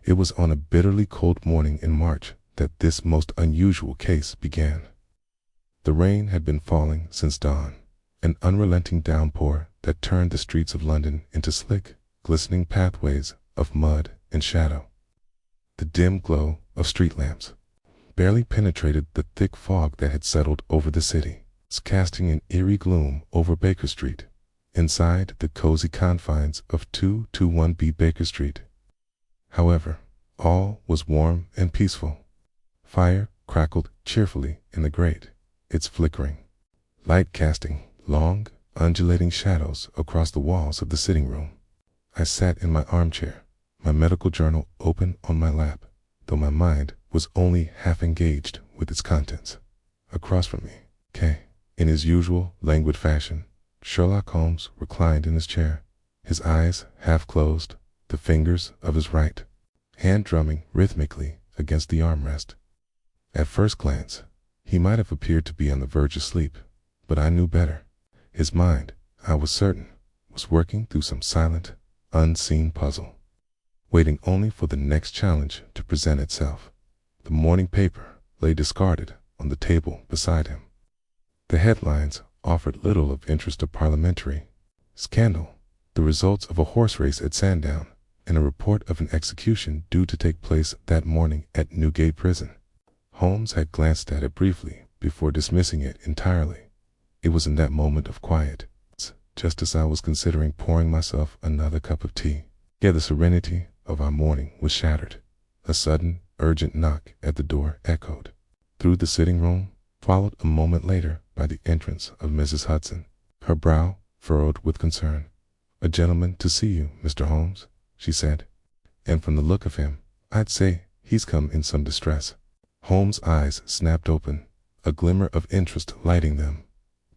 It was on a bitterly cold morning in March that this most unusual case began. The rain had been falling since dawn, an unrelenting downpour that turned the streets of London into slick, glistening pathways of mud and shadow. The dim glow of street lamps barely penetrated the thick fog that had settled over the city, casting an eerie gloom over Baker Street, inside the cozy confines of 221B Baker Street. However, all was warm and peaceful. Fire crackled cheerfully in the grate, its flickering light casting long, undulating shadows across the walls of the sitting room. I sat in my armchair, my medical journal open on my lap, though my mind was only half engaged with its contents. Across from me, in his usual languid fashion, Sherlock Holmes reclined in his chair, his eyes half closed, the fingers of his right hand drumming rhythmically against the armrest. At first glance, he might have appeared to be on the verge of sleep, but I knew better. His mind, I was certain, was working through some silent, unseen puzzle, waiting only for the next challenge to present itself. The morning paper lay discarded on the table beside him. The headlines offered little of interest to parliamentary scandal, the results of a horse race at Sandown, and a report of an execution due to take place that morning at Newgate Prison. Holmes had glanced at it briefly before dismissing it entirely. It was in that moment of quiet, just as I was considering pouring myself another cup of tea. The serenity of our morning was shattered. A sudden, urgent knock at the door echoed through the sitting room, followed a moment later by the entrance of Mrs. Hudson, her brow furrowed with concern. "A gentleman to see you, Mr. Holmes," she said, "and from the look of him, I'd say he's come in some distress." Holmes' eyes snapped open, a glimmer of interest lighting them.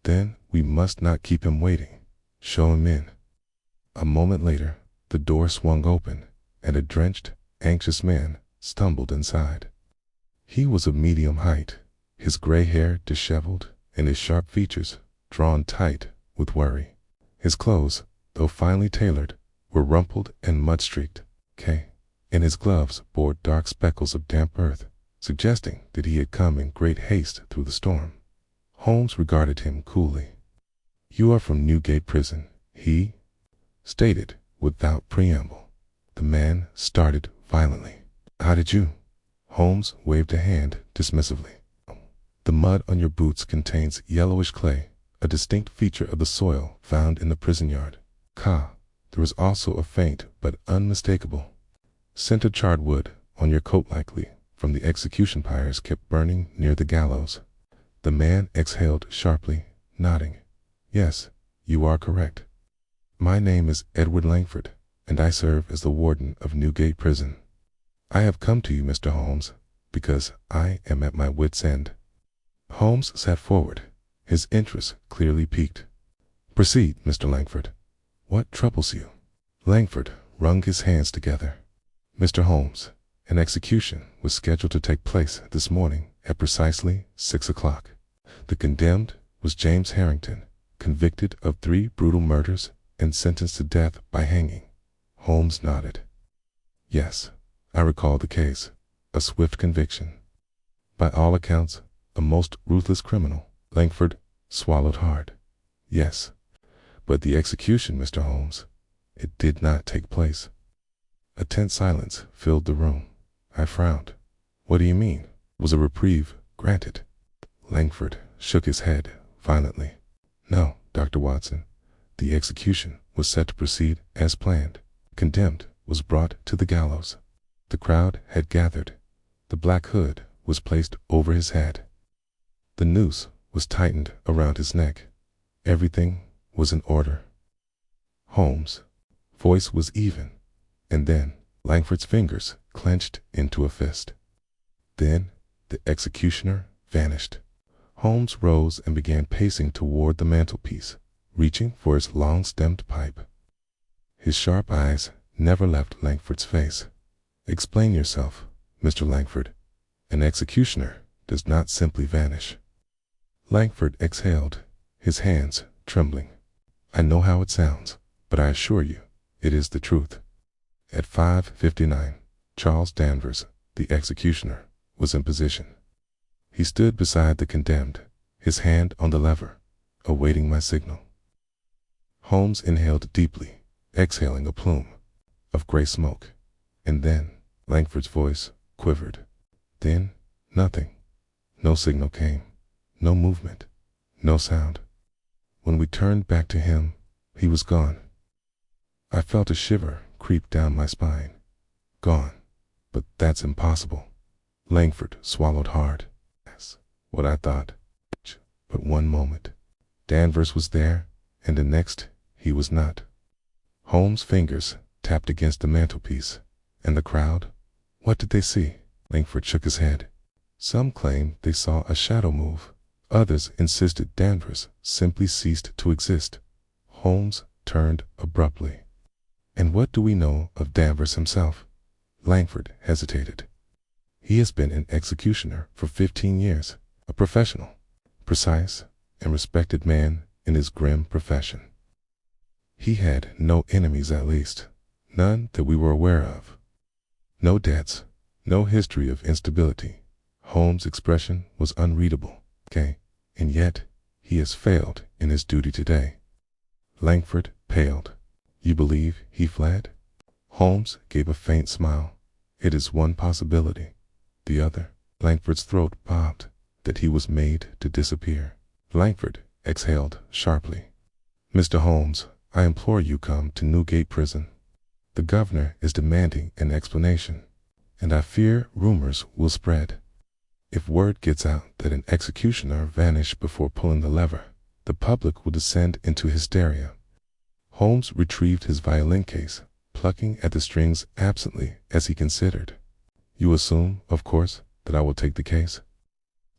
"Then we must not keep him waiting. Show him in." A moment later, the door swung open, and a drenched, anxious man stumbled inside. He was of medium height, his gray hair disheveled and his sharp features drawn tight with worry. His clothes, though finely tailored, were rumpled and mud-streaked, and his gloves bore dark speckles of damp earth, suggesting that he had come in great haste through the storm. Holmes regarded him coolly. "You are from Newgate Prison," he stated without preamble. The man started violently. "How did you?" Holmes waved a hand dismissively. "The mud on your boots contains yellowish clay, a distinct feature of the soil found in the prison yard. There is also a faint but unmistakable scent of charred wood on your coat, likely from the execution pyres kept burning near the gallows." The man exhaled sharply, nodding. "Yes, you are correct. My name is Edward Langford, and I serve as the warden of Newgate Prison. I have come to you, Mr. Holmes, because I am at my wit's end." Holmes sat forward, his interest clearly piqued. "Proceed, Mr. Langford. What troubles you?" Langford wrung his hands together. "Mr. Holmes, an execution was scheduled to take place this morning at precisely 6 o'clock. The condemned was James Harrington, convicted of 3 brutal murders and sentenced to death by hanging." Holmes nodded. "Yes, I recall the case. A swift conviction. By all accounts, a most ruthless criminal." Langford swallowed hard. "Yes, but the execution, Mr. Holmes, it did not take place." A tense silence filled the room. I frowned. "What do you mean? Was a reprieve granted?" Langford shook his head violently. "No, Dr. Watson. The execution was set to proceed as planned. Condemned was brought to the gallows. The crowd had gathered. The black hood was placed over his head. The noose was tightened around his neck. Everything was in order." Holmes' voice was even, and then Langford's fingers clenched into a fist. Then the executioner vanished. Holmes rose and began pacing toward the mantelpiece, reaching for his long-stemmed pipe. His sharp eyes never left Langford's face. "Explain yourself, Mr. Langford. An executioner does not simply vanish." Langford exhaled, his hands trembling. "I know how it sounds, but I assure you it is the truth. At 5:59, Charles Danvers, the executioner, was in position. He stood beside the condemned, his hand on the lever, awaiting my signal. Holmes inhaled deeply, exhaling a plume of gray smoke, and then Langford's voice quivered. Then, nothing. No signal came, no movement, no sound. When we turned back to him, he was gone. I felt a shiver creep down my spine. Gone. But that's impossible. Langford swallowed hard. That's what I thought. But one moment, Danvers was there, and the next, he was not. Holmes' fingers tapped against the mantelpiece. And the crowd? What did they see? Langford shook his head. Some claimed they saw a shadow move. Others insisted Danvers simply ceased to exist. Holmes turned abruptly. And what do we know of Danvers himself? Langford hesitated. He has been an executioner for 15 years, a professional, precise, and respected man in his grim profession. He had no enemies, at least, none that we were aware of. No debts, no history of instability. Holmes' expression was unreadable. And yet, he has failed in his duty today. Langford paled. You believe he fled? Holmes gave a faint smile. It is one possibility. The other, Langford's throat popped, that he was made to disappear. Langford exhaled sharply. Mr. Holmes, I implore you come to Newgate Prison. The governor is demanding an explanation, and I fear rumors will spread. If word gets out that an executioner vanished before pulling the lever, the public will descend into hysteria. Holmes retrieved his violin case, plucking at the strings absently as he considered. You assume, of course, that I will take the case?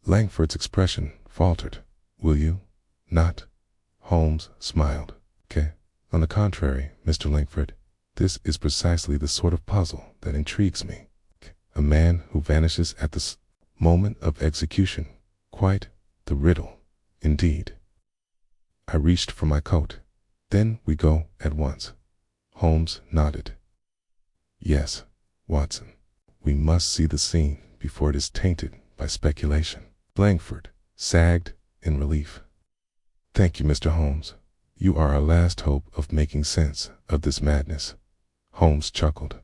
Langford's expression faltered. Will you? Not. Holmes smiled. On the contrary, Mr. Langford, this is precisely the sort of puzzle that intrigues me. A man who vanishes at the moment of execution. Quite the riddle, indeed. I reached for my coat. Then we go at once. Holmes nodded. Yes, Watson. We must see the scene before it is tainted by speculation. Langford sagged in relief. Thank you, Mr. Holmes. You are our last hope of making sense of this madness. Holmes chuckled.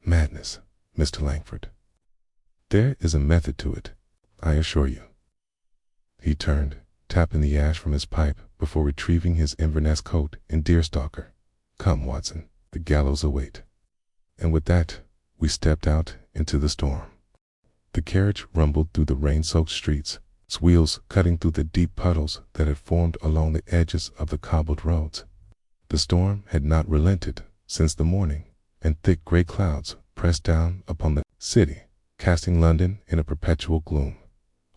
Madness, Mr. Langford. There is a method to it, I assure you. He turned, tapping the ash from his pipe before retrieving his Inverness coat and deerstalker. Come, Watson, the gallows await. And with that, we stepped out into the storm. The carriage rumbled through the rain-soaked streets, its wheels cutting through the deep puddles that had formed along the edges of the cobbled roads. The storm had not relented since the morning, and thick gray clouds pressed down upon the city, casting London in a perpetual gloom.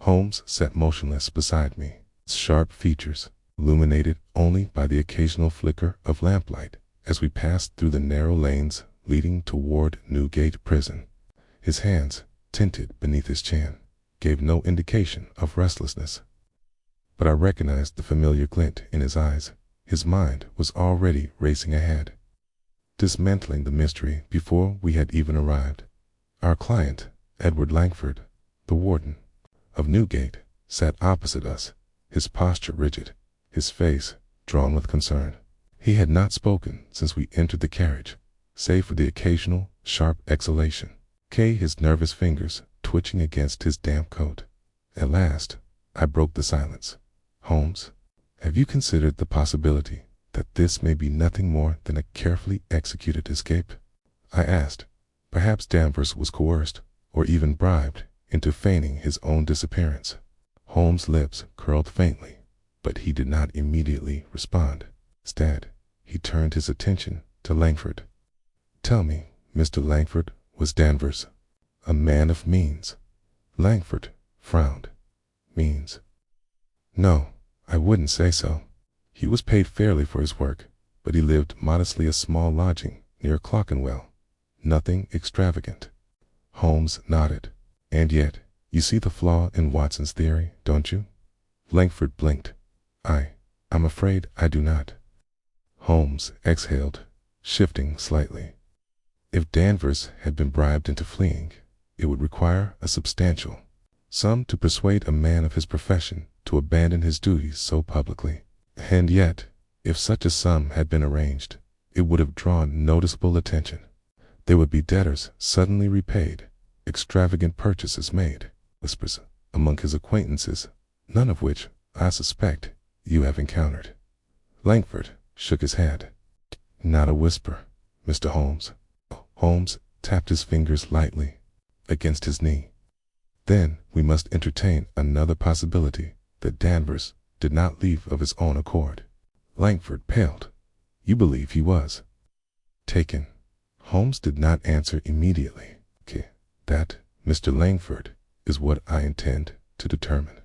Holmes sat motionless beside me, its sharp features illuminated only by the occasional flicker of lamplight as we passed through the narrow lanes leading toward Newgate Prison. His hands, tinted beneath his chin, gave no indication of restlessness. But I recognized the familiar glint in his eyes. His mind was already racing ahead, dismantling the mystery before we had even arrived. Our client, Edward Langford, the warden of Newgate, sat opposite us, his posture rigid, his face drawn with concern. He had not spoken since we entered the carriage, save for the occasional sharp exhalation. His nervous fingers twitching against his damp coat. At last, I broke the silence. Holmes, have you considered the possibility that this may be nothing more than a carefully executed escape? I asked. Perhaps Danvers was coerced, or even bribed, into feigning his own disappearance. Holmes' lips curled faintly, but he did not immediately respond. Instead, he turned his attention to Langford. Tell me, Mr. Langford, was Danvers a man of means? Langford frowned. Means? No, I wouldn't say so. He was paid fairly for his work, but he lived modestly a small lodging near Clerkenwell. Nothing extravagant. Holmes nodded. And yet, you see the flaw in Watson's theory, don't you? Langford blinked. I'm afraid I do not. Holmes exhaled, shifting slightly. If Danvers had been bribed into fleeing, it would require a substantial sum to persuade a man of his profession to abandon his duties so publicly. And yet, if such a sum had been arranged, it would have drawn noticeable attention. There would be debtors suddenly repaid, extravagant purchases made, whispers among his acquaintances, none of which, I suspect, you have encountered. Langford shook his head. Not a whisper, Mr. Holmes. Holmes tapped his fingers lightly against his knee. Then we must entertain another possibility, that Danvers did not leave of his own accord. Langford paled. You believe he was taken? Holmes did not answer immediately. That, Mr. Langford, is what I intend to determine.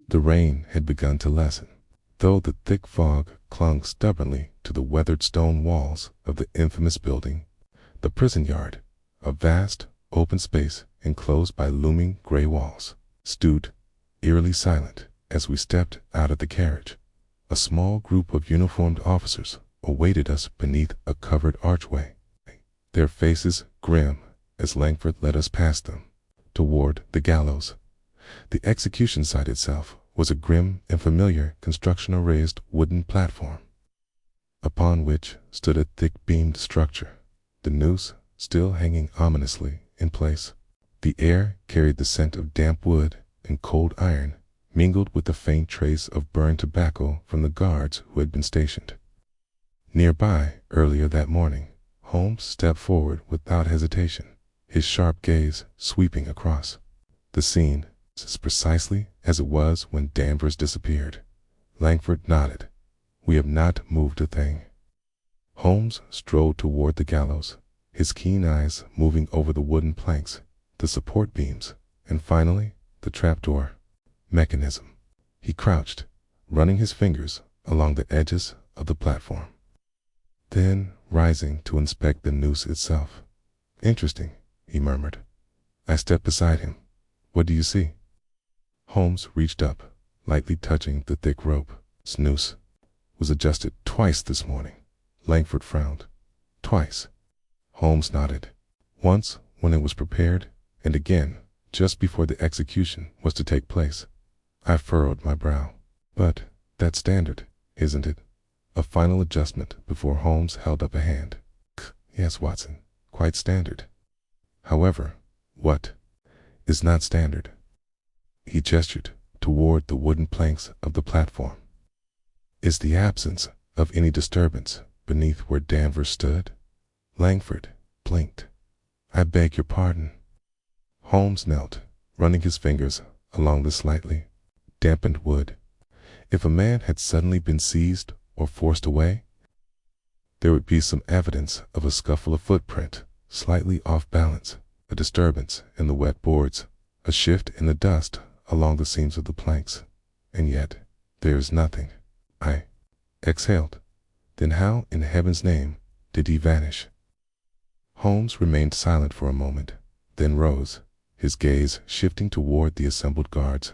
The rain had begun to lessen, though the thick fog clung stubbornly to the weathered stone walls of the infamous building, the prison yard, a vast, open space enclosed by looming gray walls, stood eerily silent. As we stepped out of the carriage, a small group of uniformed officers awaited us beneath a covered archway, their faces grim as Langford led us past them, toward the gallows. The execution site itself was a grim and familiar construction, a raised wooden platform, upon which stood a thick-beamed structure, the noose still hanging ominously in place. The air carried the scent of damp wood and cold iron, mingled with the faint trace of burned tobacco from the guards who had been stationed nearby earlier that morning. Holmes stepped forward without hesitation, his sharp gaze sweeping across the scene precisely as it was when Danvers disappeared. Langford nodded. We have not moved a thing. Holmes strode toward the gallows, his keen eyes moving over the wooden planks, the support beams, and finally the trapdoor mechanism. He crouched, running his fingers along the edges of the platform, then rising to inspect the noose itself. Interesting, he murmured. I stepped beside him. What do you see? Holmes reached up, lightly touching the thick rope. Its noose was adjusted twice this morning. Langford frowned. Twice. Holmes nodded. Once when it was prepared, and again just before the execution was to take place. I furrowed my brow. But that's standard, isn't it? A final adjustment before Holmes held up a hand. Yes, Watson, quite standard. However, what is not standard? He gestured toward the wooden planks of the platform. Is the absence of any disturbance beneath where Danvers stood? Langford blinked. I beg your pardon. Holmes knelt, running his fingers along the slightly dampened wood. If a man had suddenly been seized or forced away, there would be some evidence of a scuffle, a footprint slightly off balance, a disturbance in the wet boards, a shift in the dust along the seams of the planks. And yet, there is nothing. I exhaled. Then how in heaven's name did he vanish? Holmes remained silent for a moment, then rose, his gaze shifting toward the assembled guards.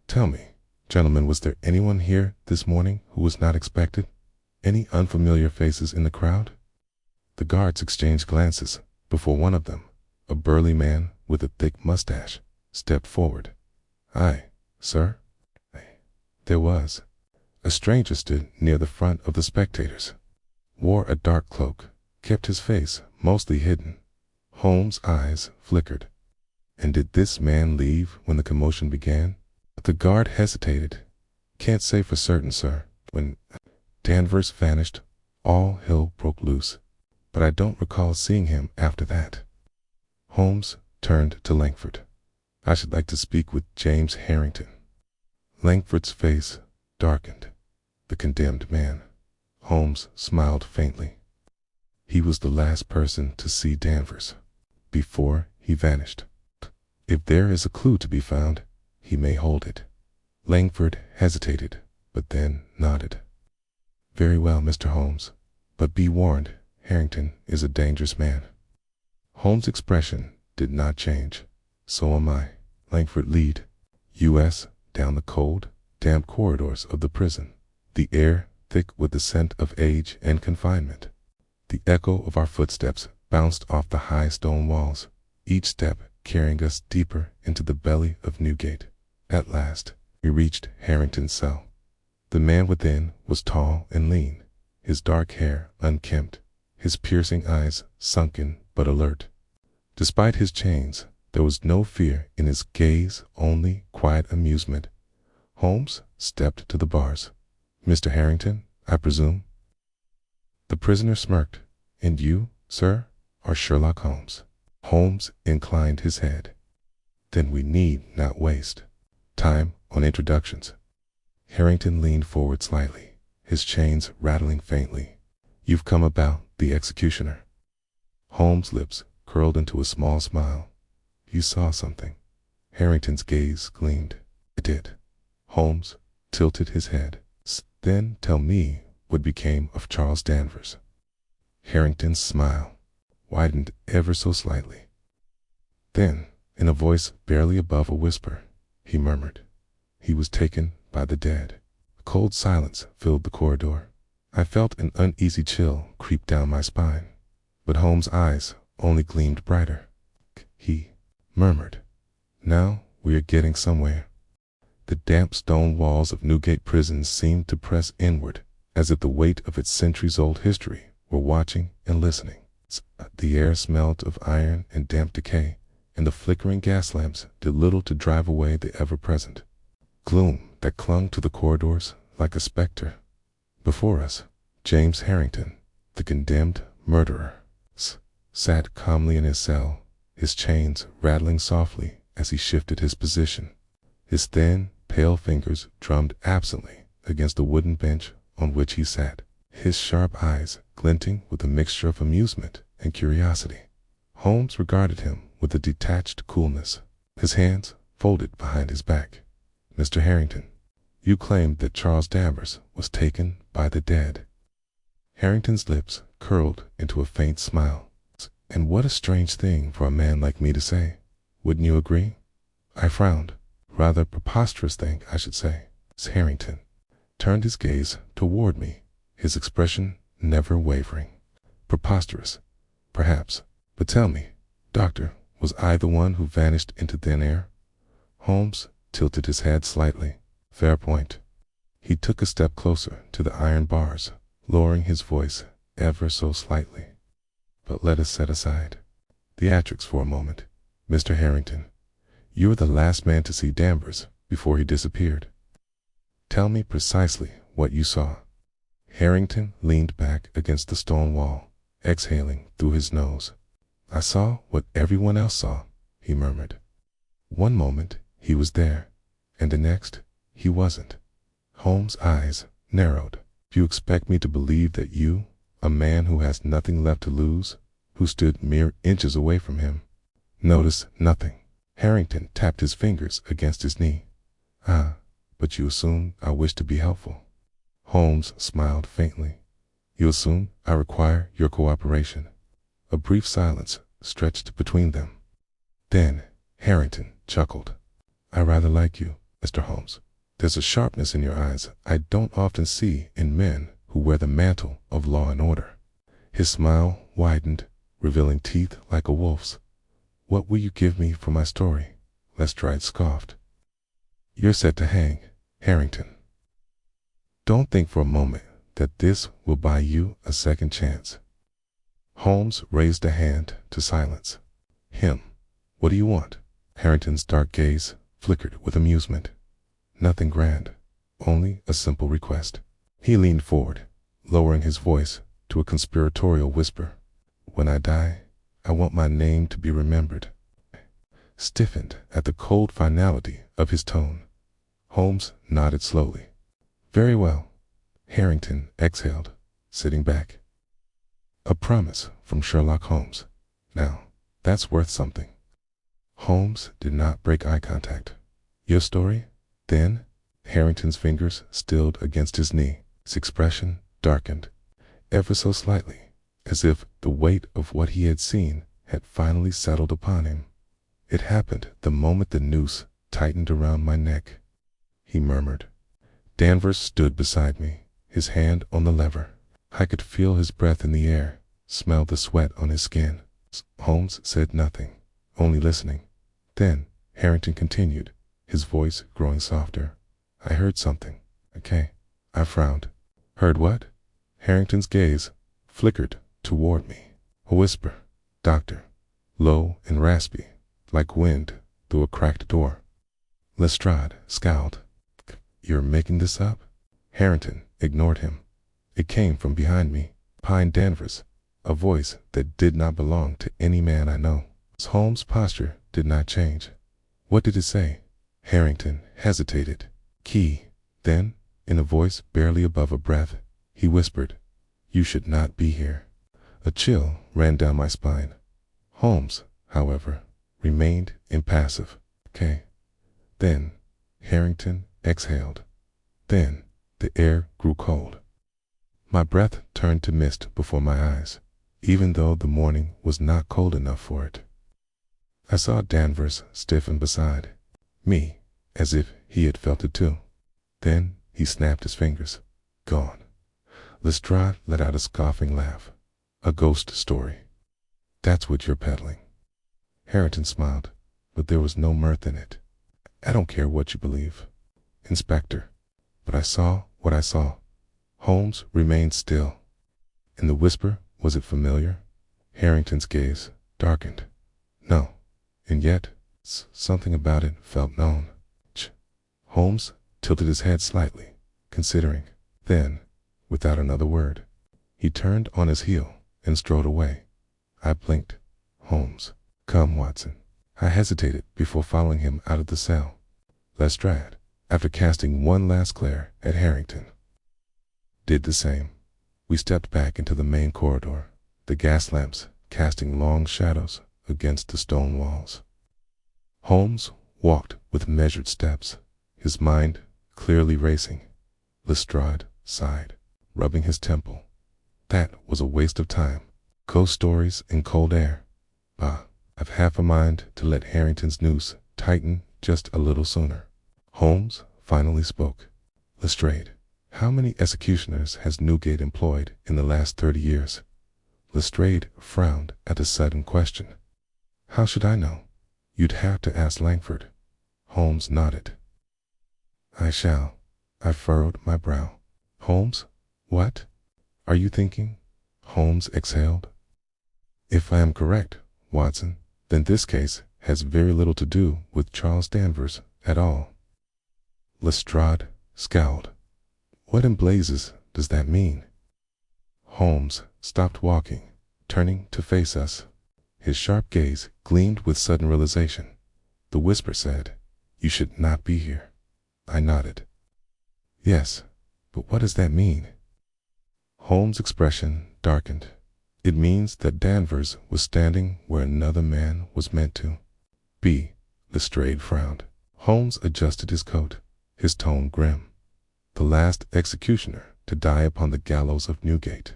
Tell me, gentlemen, was there anyone here this morning who was not expected? Any unfamiliar faces in the crowd? The guards exchanged glances before one of them, a burly man with a thick mustache, stepped forward. Aye, sir. There was. A stranger stood near the front of the spectators, wore a dark cloak, kept his face mostly hidden. Holmes' eyes flickered. And did this man leave when the commotion began? The guard hesitated. Can't say for certain, sir. When Danvers vanished, all hell broke loose, but I don't recall seeing him after that. Holmes turned to Langford. I should like to speak with James Harrington. Langford's face darkened. The condemned man. Holmes smiled faintly. He was the last person to see Danvers before he vanished. If there is a clue to be found, he may hold it. Langford hesitated, but then nodded. Very well, Mr. Holmes, but be warned, Harrington is a dangerous man. Holmes' expression did not change. So am I. Langford lead U.S. down the cold, damp corridors of the prison, the air thick with the scent of age and confinement. The echo of our footsteps bounced off the high stone walls, each step carrying us deeper into the belly of Newgate. At last, we reached Harrington's cell. The man within was tall and lean, his dark hair unkempt, his piercing eyes sunken but alert. Despite his chains, there was no fear in his gaze, only quiet amusement. Holmes stepped to the bars. "Mr. Harrington, I presume?" The prisoner smirked. "And you, sir, are Sherlock Holmes." Holmes inclined his head. "Then we need not waste time on introductions." Harrington leaned forward slightly, his chains rattling faintly. "You've come about the executioner." Holmes' lips curled into a small smile. "You saw something." Harrington's gaze gleamed. "I did." Holmes tilted his head. "Then tell me what became of Charles Danvers." Harrington's smile widened ever so slightly. Then, in a voice barely above a whisper, he murmured, "He was taken by the dead." A cold silence filled the corridor. I felt an uneasy chill creep down my spine, but Holmes' eyes only gleamed brighter. He murmured, "Now we are getting somewhere." The damp stone walls of Newgate prison seemed to press inward, as if the weight of its centuries-old history were watching and listening. The air smelled of iron and damp decay, and the flickering gas lamps did little to drive away the ever-present gloom that clung to the corridors like a specter. Before us, James Harrington, the condemned murderer, sat calmly in his cell, his chains rattling softly as he shifted his position. His thin, pale fingers drummed absently against the wooden bench on which he sat, his sharp eyes glinting with a mixture of amusement and curiosity. Holmes regarded him with a detached coolness, his hands folded behind his back. "Mr. Harrington, you claimed that Charles Danvers was taken by the dead." Harrington's lips curled into a faint smile. "And what a strange thing for a man like me to say. Wouldn't you agree?" I frowned. "Rather preposterous thing, I should say." Harrington turned his gaze toward me, his expression never wavering. "Preposterous, perhaps. But tell me, Doctor, was I the one who vanished into thin air?" Holmes tilted his head slightly. "Fair point." He took a step closer to the iron bars, lowering his voice ever so slightly. "But let us set aside theatrics for a moment. Mr. Harrington, you were the last man to see Danvers before he disappeared. Tell me precisely what you saw." Harrington leaned back against the stone wall, exhaling through his nose. "I saw what everyone else saw," he murmured. "One moment he was there, and the next he wasn't." Holmes' eyes narrowed. "Do you expect me to believe that you, a man who has nothing left to lose, who stood mere inches away from him, noticed nothing?" Harrington tapped his fingers against his knee. "Ah, but you assume I wish to be helpful." Holmes smiled faintly. "You assume I require your cooperation." A brief silence stretched between them. Then Harrington chuckled. "I rather like you, Mr. Holmes. There's a sharpness in your eyes I don't often see in men who wear the mantle of law and order." His smile widened, revealing teeth like a wolf's. "What will you give me for my story?" Lestrade scoffed. "You're set to hang, Harrington. Don't think for a moment that this will buy you a second chance." Holmes raised a hand to silence him. "What do you want?" Harrington's dark gaze flickered with amusement. "Nothing grand, only a simple request." He leaned forward, lowering his voice to a conspiratorial whisper. "When I die, I want my name to be remembered." Stiffened at the cold finality of his tone, Holmes nodded slowly. "Very well." Harrington exhaled, sitting back. "A promise from Sherlock Holmes. Now, that's worth something." Holmes did not break eye contact. "Your story, then?" Harrington's fingers stilled against his knee. His expression darkened, ever so slightly, as if the weight of what he had seen had finally settled upon him. It happened the moment the noose tightened around my neck. He murmured. Danvers stood beside me, his hand on the lever. I could feel his breath in the air, smell the sweat on his skin. Holmes said nothing, only listening. Then Harrington continued, his voice growing softer. I heard something. Okay. I frowned. Heard what? Harrington's gaze flickered toward me. A whisper. Doctor. Low and raspy, like wind through a cracked door. Lestrade scowled. You're making this up? Harrington ignored him. It came from behind me, behind Danvers, a voice that did not belong to any man I know. Holmes' posture did not change. What did it say? Harrington hesitated. Key. Then, in a voice barely above a breath, he whispered, You should not be here. A chill ran down my spine. Holmes, however, remained impassive. Okay. Then, Harrington exhaled. Then, the air grew cold. My breath turned to mist before my eyes, even though the morning was not cold enough for it. I saw Danvers stiffen beside me, as if he had felt it too. Then he snapped his fingers. Gone. Lestrade let out a scoffing laugh. A ghost story. That's what you're peddling. Harrington smiled, but there was no mirth in it. I don't care what you believe, Inspector, but I saw what I saw. Holmes remained still. In the whisper, was it familiar? Harrington's gaze darkened. No, and yet, something about it felt known. Holmes tilted his head slightly, considering. Then, without another word, he turned on his heel and strode away. I blinked. Holmes. Come, Watson. I hesitated before following him out of the cell. Lestrade, after casting one last glare at Harrington, did the same. We stepped back into the main corridor, the gas lamps casting long shadows against the stone walls. Holmes walked with measured steps, his mind clearly racing. Lestrade sighed, rubbing his temple. That was a waste of time. Ghost stories and cold air. Bah, I've half a mind to let Harrington's noose tighten just a little sooner. Holmes finally spoke. Lestrade, how many executioners has Newgate employed in the last 30 years? Lestrade frowned at the sudden question. How should I know? You'd have to ask Langford. Holmes nodded. I shall. I furrowed my brow. Holmes? What are you thinking? Holmes exhaled. If I am correct, Watson, then this case has very little to do with Charles Danvers at all. Lestrade scowled. What in blazes does that mean? Holmes stopped walking, turning to face us. His sharp gaze gleamed with sudden realization. The whisper said, You should not be here. I nodded. Yes, but what does that mean? Holmes' expression darkened. It means that Danvers was standing where another man was meant to be. Lestrade frowned. Holmes adjusted his coat, his tone grim. The last executioner to die upon the gallows of Newgate.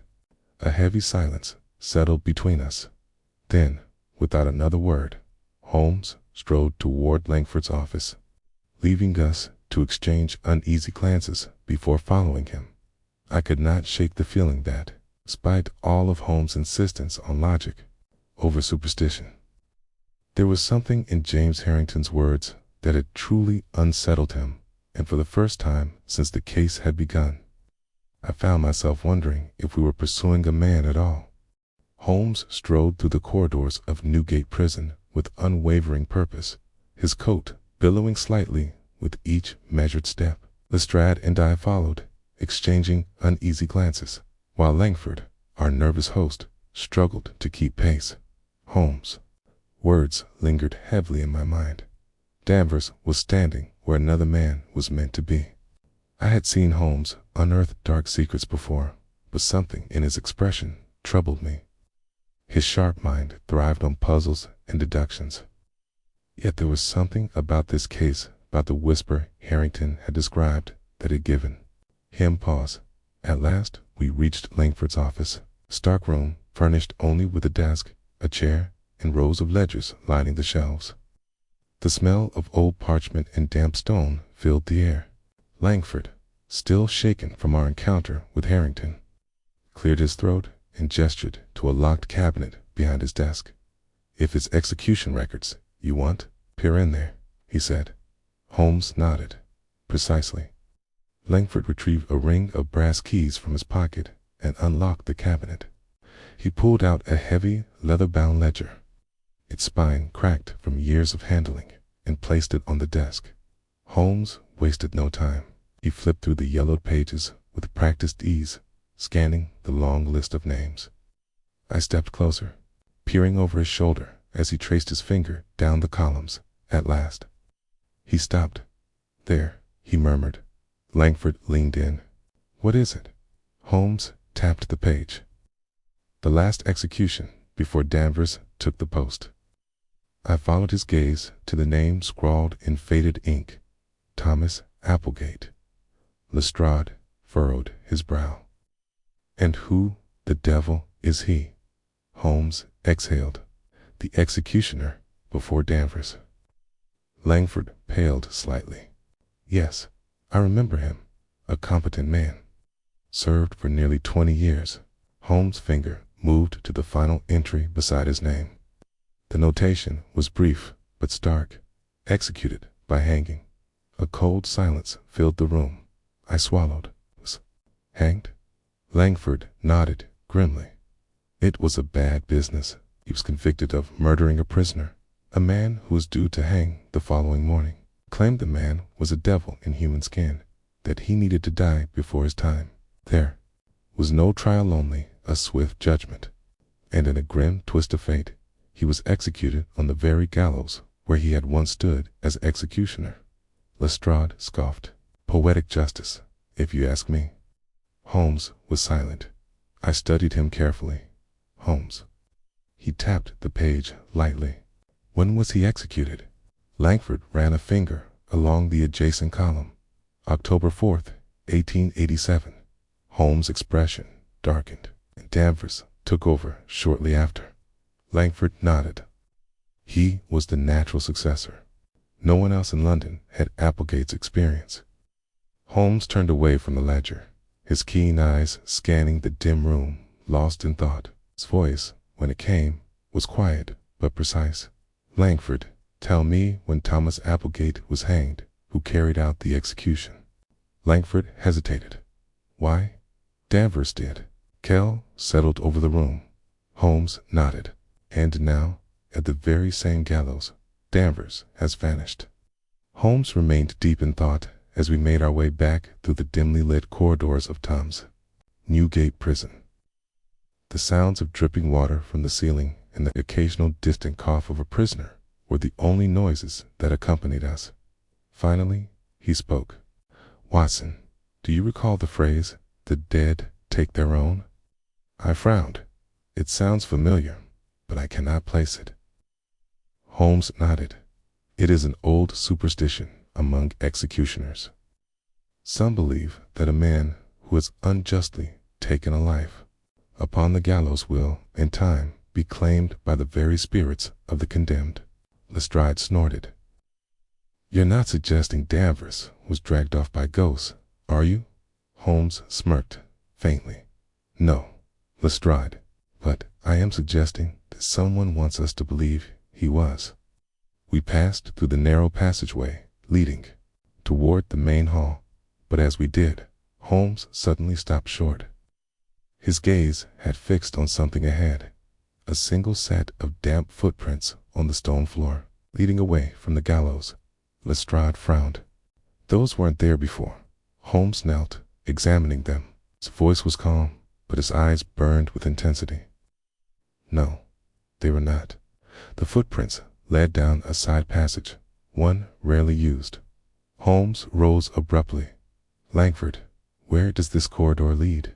A heavy silence settled between us. Then, without another word, Holmes strode toward Langford's office, leaving us to exchange uneasy glances before following him. I could not shake the feeling that, despite all of Holmes' insistence on logic over superstition, there was something in James Harrington's words that had truly unsettled him, and for the first time since the case had begun, I found myself wondering if we were pursuing a man at all. Holmes strode through the corridors of Newgate Prison with unwavering purpose, his coat billowing slightly with each measured step. Lestrade and I followed, exchanging uneasy glances, while Langford, our nervous host, struggled to keep pace. Holmes' words lingered heavily in my mind. Danvers was standing where another man was meant to be. I had seen Holmes unearth dark secrets before, but something in his expression troubled me. His sharp mind thrived on puzzles and deductions. Yet there was something about this case, about the whisper Harrington had described, that had given him pause. At last, we reached Langford's office, a stark room furnished only with a desk, a chair, and rows of ledgers lining the shelves. The smell of old parchment and damp stone filled the air. Langford, still shaken from our encounter with Harrington, cleared his throat and gestured to a locked cabinet behind his desk. "If it's execution records you want, peer in there," he said. Holmes nodded. "Precisely." Langford retrieved a ring of brass keys from his pocket and unlocked the cabinet. He pulled out a heavy, leather-bound ledger. Its spine cracked from years of handling, and placed it on the desk. Holmes wasted no time. He flipped through the yellowed pages with practiced ease, scanning the long list of names. I stepped closer, peering over his shoulder as he traced his finger down the columns. At last, he stopped. "There," he murmured. Langford leaned in. "What is it?" Holmes tapped the page. "The last execution before Danvers took the post." I followed his gaze to the name scrawled in faded ink, Thomas Applegate. Lestrade furrowed his brow. "And who the devil is he?" Holmes exhaled. "The executioner before Danvers." Langford paled slightly. "Yes, I remember him. A competent man. Served for nearly 20 years. Holmes' finger moved to the final entry beside his name. The notation was brief but stark. "Executed by hanging." A cold silence filled the room. I swallowed. "Hanged?" Langford nodded grimly. "It was a bad business. He was convicted of murdering a prisoner, a man who was due to hang the following morning. Claimed the man was a devil in human skin, that he needed to die before his time. There was no trial, only a swift judgment. And in a grim twist of fate, he was executed on the very gallows where he had once stood as executioner." Lestrade scoffed. "Poetic justice, if you ask me." Holmes was silent. I studied him carefully. "Holmes." He tapped the page lightly. "When was he executed?" Langford ran a finger along the adjacent column. "October 4th, 1887. Holmes' expression darkened, and Danvers took over shortly after. Langford nodded. He was the natural successor. No one else in London had Applegate's experience. Holmes turned away from the ledger, his keen eyes scanning the dim room, lost in thought. His voice, when it came, was quiet but precise. "Langford, tell me when Thomas Applegate was hanged, who carried out the execution." Langford hesitated. "Why, Danvers did." Kell settled over the room. Holmes nodded. "And now, at the very same gallows, Danvers has vanished." Holmes remained deep in thought as we made our way back through the dimly lit corridors of Thames Newgate Prison. The sounds of dripping water from the ceiling and the occasional distant cough of a prisoner were the only noises that accompanied us. Finally, he spoke. "Watson, do you recall the phrase, 'the dead take their own'?" I frowned. "It sounds familiar, but I cannot place it." Holmes nodded. "It is an old superstition among executioners. Some believe that a man who has unjustly taken a life upon the gallows will, in time, be claimed by the very spirits of the condemned." Lestrade snorted. "You're not suggesting Danvers was dragged off by ghosts, are you?" Holmes smirked faintly. "No, Lestrade, but I am suggesting that someone wants us to believe he was." We passed through the narrow passageway leading toward the main hall, but as we did, Holmes suddenly stopped short. His gaze had fixed on something ahead, a single set of damp footprints on the stone floor, leading away from the gallows. Lestrade frowned. "Those weren't there before." Holmes knelt, examining them. His voice was calm, but his eyes burned with intensity. "No, they were not." The footprints led down a side passage, one rarely used. Holmes rose abruptly. "Langford, where does this corridor lead?"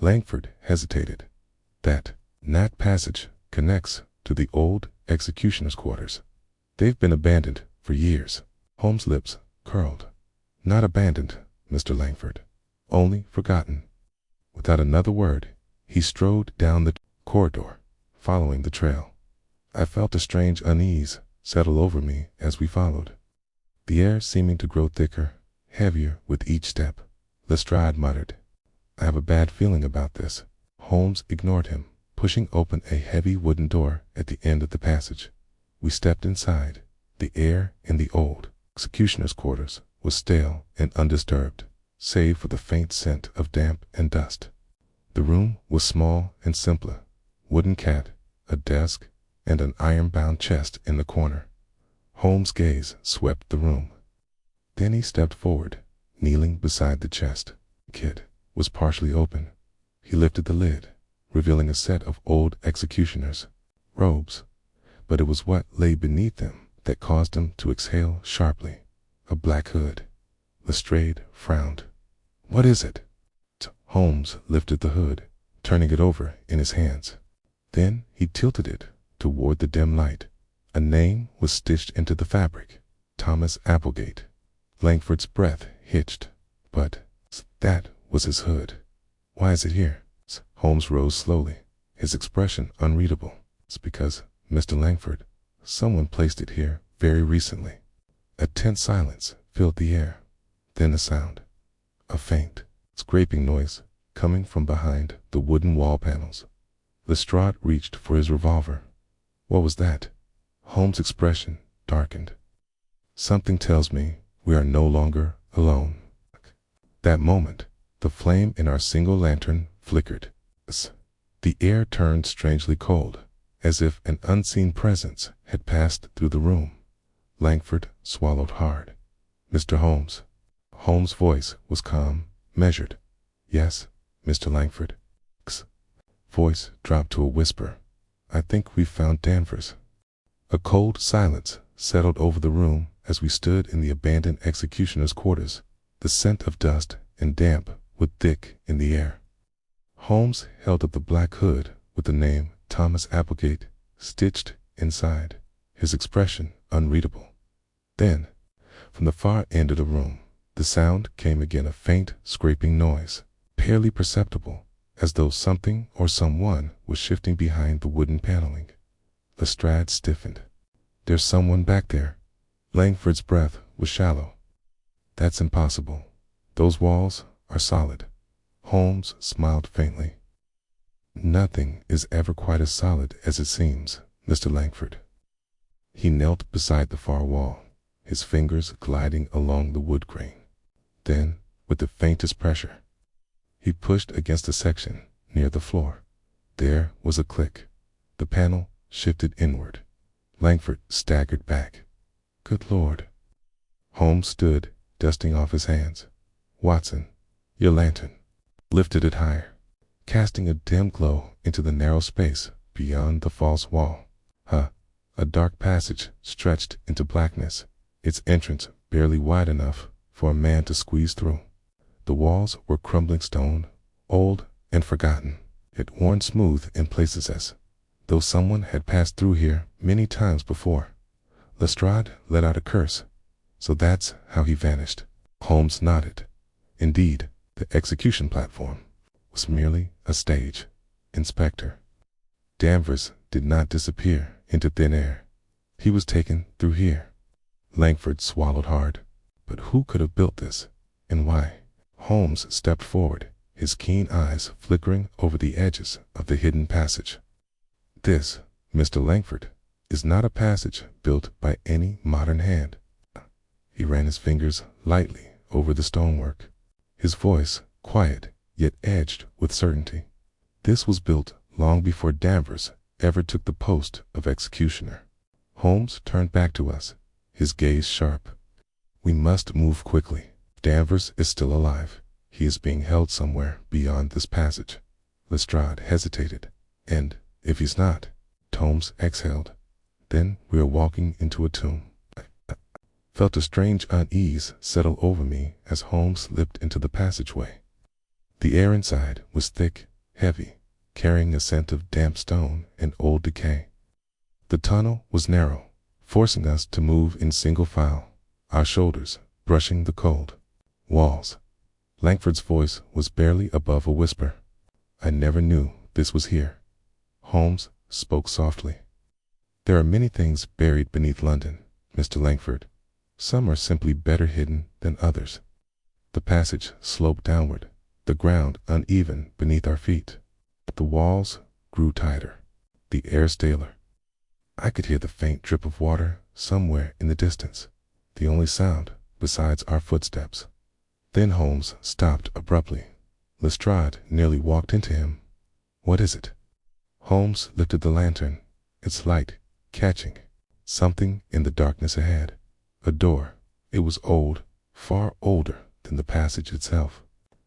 Langford hesitated. "That passage connects to the old executioner's quarters. They've been abandoned for years." Holmes' lips curled. "Not abandoned, Mr. Langford. Only forgotten." Without another word, he strode down the corridor, following the trail. I felt a strange unease settle over me as we followed, the air seeming to grow thicker, heavier with each step. Lestrade muttered, "I have a bad feeling about this." Holmes ignored him, pushing open a heavy wooden door at the end of the passage. We stepped inside. The air in the old executioner's quarters was stale and undisturbed, save for the faint scent of damp and dust. The room was small and simple. Wooden cat, a desk, and an iron-bound chest in the corner. Holmes' gaze swept the room. Then he stepped forward, kneeling beside the chest. The kit was partially open. He lifted the lid, revealing a set of old executioner's robes, but it was what lay beneath them that caused him to exhale sharply. A black hood. Lestrade frowned. "What is it?" Holmes lifted the hood, turning it over in his hands. Then he tilted it toward the dim light. A name was stitched into the fabric. Thomas Applegate. Langford's breath hitched. But that was his hood. "Why is it here?" Holmes rose slowly, his expression unreadable. "It's because, Mr. Langford, someone placed it here very recently." A tense silence filled the air. Then a sound. A faint, scraping noise coming from behind the wooden wall panels. Lestrade reached for his revolver. "What was that?" Holmes' expression darkened. "Something tells me we are no longer alone." That moment, the flame in our single lantern flickered. The air turned strangely cold, as if an unseen presence had passed through the room. Langford swallowed hard. "Mr. Holmes." Holmes' voice was calm, measured. "Yes, Mr. Langford." Voice dropped to a whisper. "I think we've found Danvers." A cold silence settled over the room as we stood in the abandoned executioner's quarters. The scent of dust and damp was thick in the air. Holmes held up the black hood with the name Thomas Applegate stitched inside, his expression unreadable. Then, from the far end of the room, the sound came again, a faint scraping noise, barely perceptible, as though something or someone was shifting behind the wooden paneling. Lestrade stiffened. "There's someone back there." Langford's breath was shallow. "That's impossible. Those walls are solid." Holmes smiled faintly. "Nothing is ever quite as solid as it seems, Mr. Langford." He knelt beside the far wall, his fingers gliding along the wood grain. Then, with the faintest pressure, he pushed against a section near the floor. There was a click. The panel shifted inward. Langford staggered back. "Good Lord." Holmes stood, dusting off his hands. "Watson, your lantern." Lifted it higher, casting a dim glow into the narrow space beyond the false wall. A dark passage stretched into blackness, its entrance barely wide enough for a man to squeeze through. The walls were crumbling stone, old and forgotten, yet worn smooth in places as though someone had passed through here many times before. Lestrade let out a curse. "So that's how he vanished." Holmes nodded. Indeed, the execution platform was merely a stage. "Inspector, Danvers did not disappear into thin air. He was taken through here." Langford swallowed hard. "But who could have built this, and why?" Holmes stepped forward, his keen eyes flickering over the edges of the hidden passage. "This, Mr. Langford, is not a passage built by any modern hand." He ran his fingers lightly over the stonework, his voice quiet yet edged with certainty. "This was built long before Danvers ever took the post of executioner." Holmes turned back to us, his gaze sharp. "We must move quickly. Danvers is still alive. He is being held somewhere beyond this passage." Lestrade hesitated. "And if he's not?" Holmes exhaled. "Then we are walking into a tomb." I felt a strange unease settle over me as Holmes slipped into the passageway. The air inside was thick, heavy, carrying a scent of damp stone and old decay. The tunnel was narrow, forcing us to move in single file, our shoulders brushing the cold walls. Langford's voice was barely above a whisper. "I never knew this was here." Holmes spoke softly. There are many things buried beneath London, Mr. Langford. Some are simply better hidden than others. The passage sloped downward, the ground uneven beneath our feet. The walls grew tighter, the air staler. I could hear the faint drip of water somewhere in the distance, the only sound besides our footsteps. Then Holmes stopped abruptly. Lestrade nearly walked into him. "What is it?" Holmes lifted the lantern, its light catching something in the darkness ahead. A door. It was old, far older than the passage itself.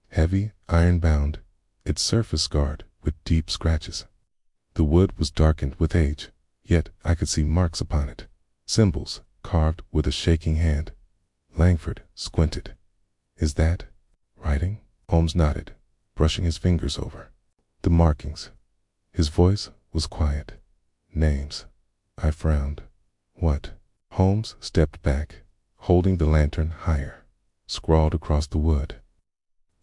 Heavy, iron-bound, its surface scarred with deep scratches. The wood was darkened with age, yet I could see marks upon it, symbols carved with a shaking hand. Langford squinted. "Is that writing?" Holmes nodded, brushing his fingers over the markings. His voice was quiet. "Names." I frowned. "What?" Holmes stepped back, holding the lantern higher. Scrawled across the wood,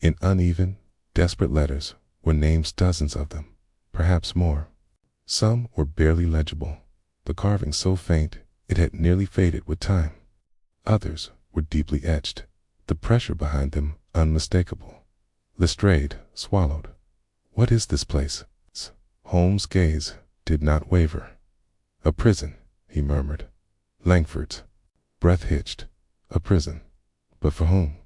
in uneven, desperate letters, were names, dozens of them, perhaps more. Some were barely legible, the carving so faint it had nearly faded with time. Others were deeply etched, the pressure behind them unmistakable. Lestrade swallowed. "What is this place?" Holmes' gaze did not waver. "A prison," he murmured. Langford's breath hitched. A prison. But for whom?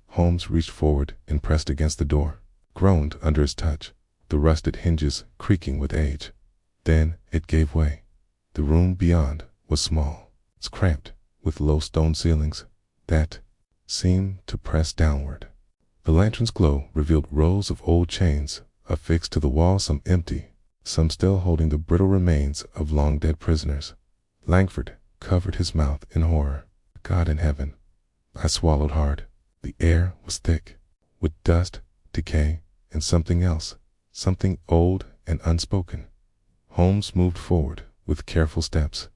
Holmes reached forward and pressed against the door, groaned under his touch, the rusted hinges creaking with age. Then it gave way. The room beyond was small, cramped, with low stone ceilings that seemed to press downward. The lantern's glow revealed rows of old chains affixed to the wall, some empty, some still holding the brittle remains of long-dead prisoners. Langford covered his mouth in horror. God in heaven! I swallowed hard. The air was thick with dust, decay, and something else, something old and unspoken. Holmes moved forward with careful steps,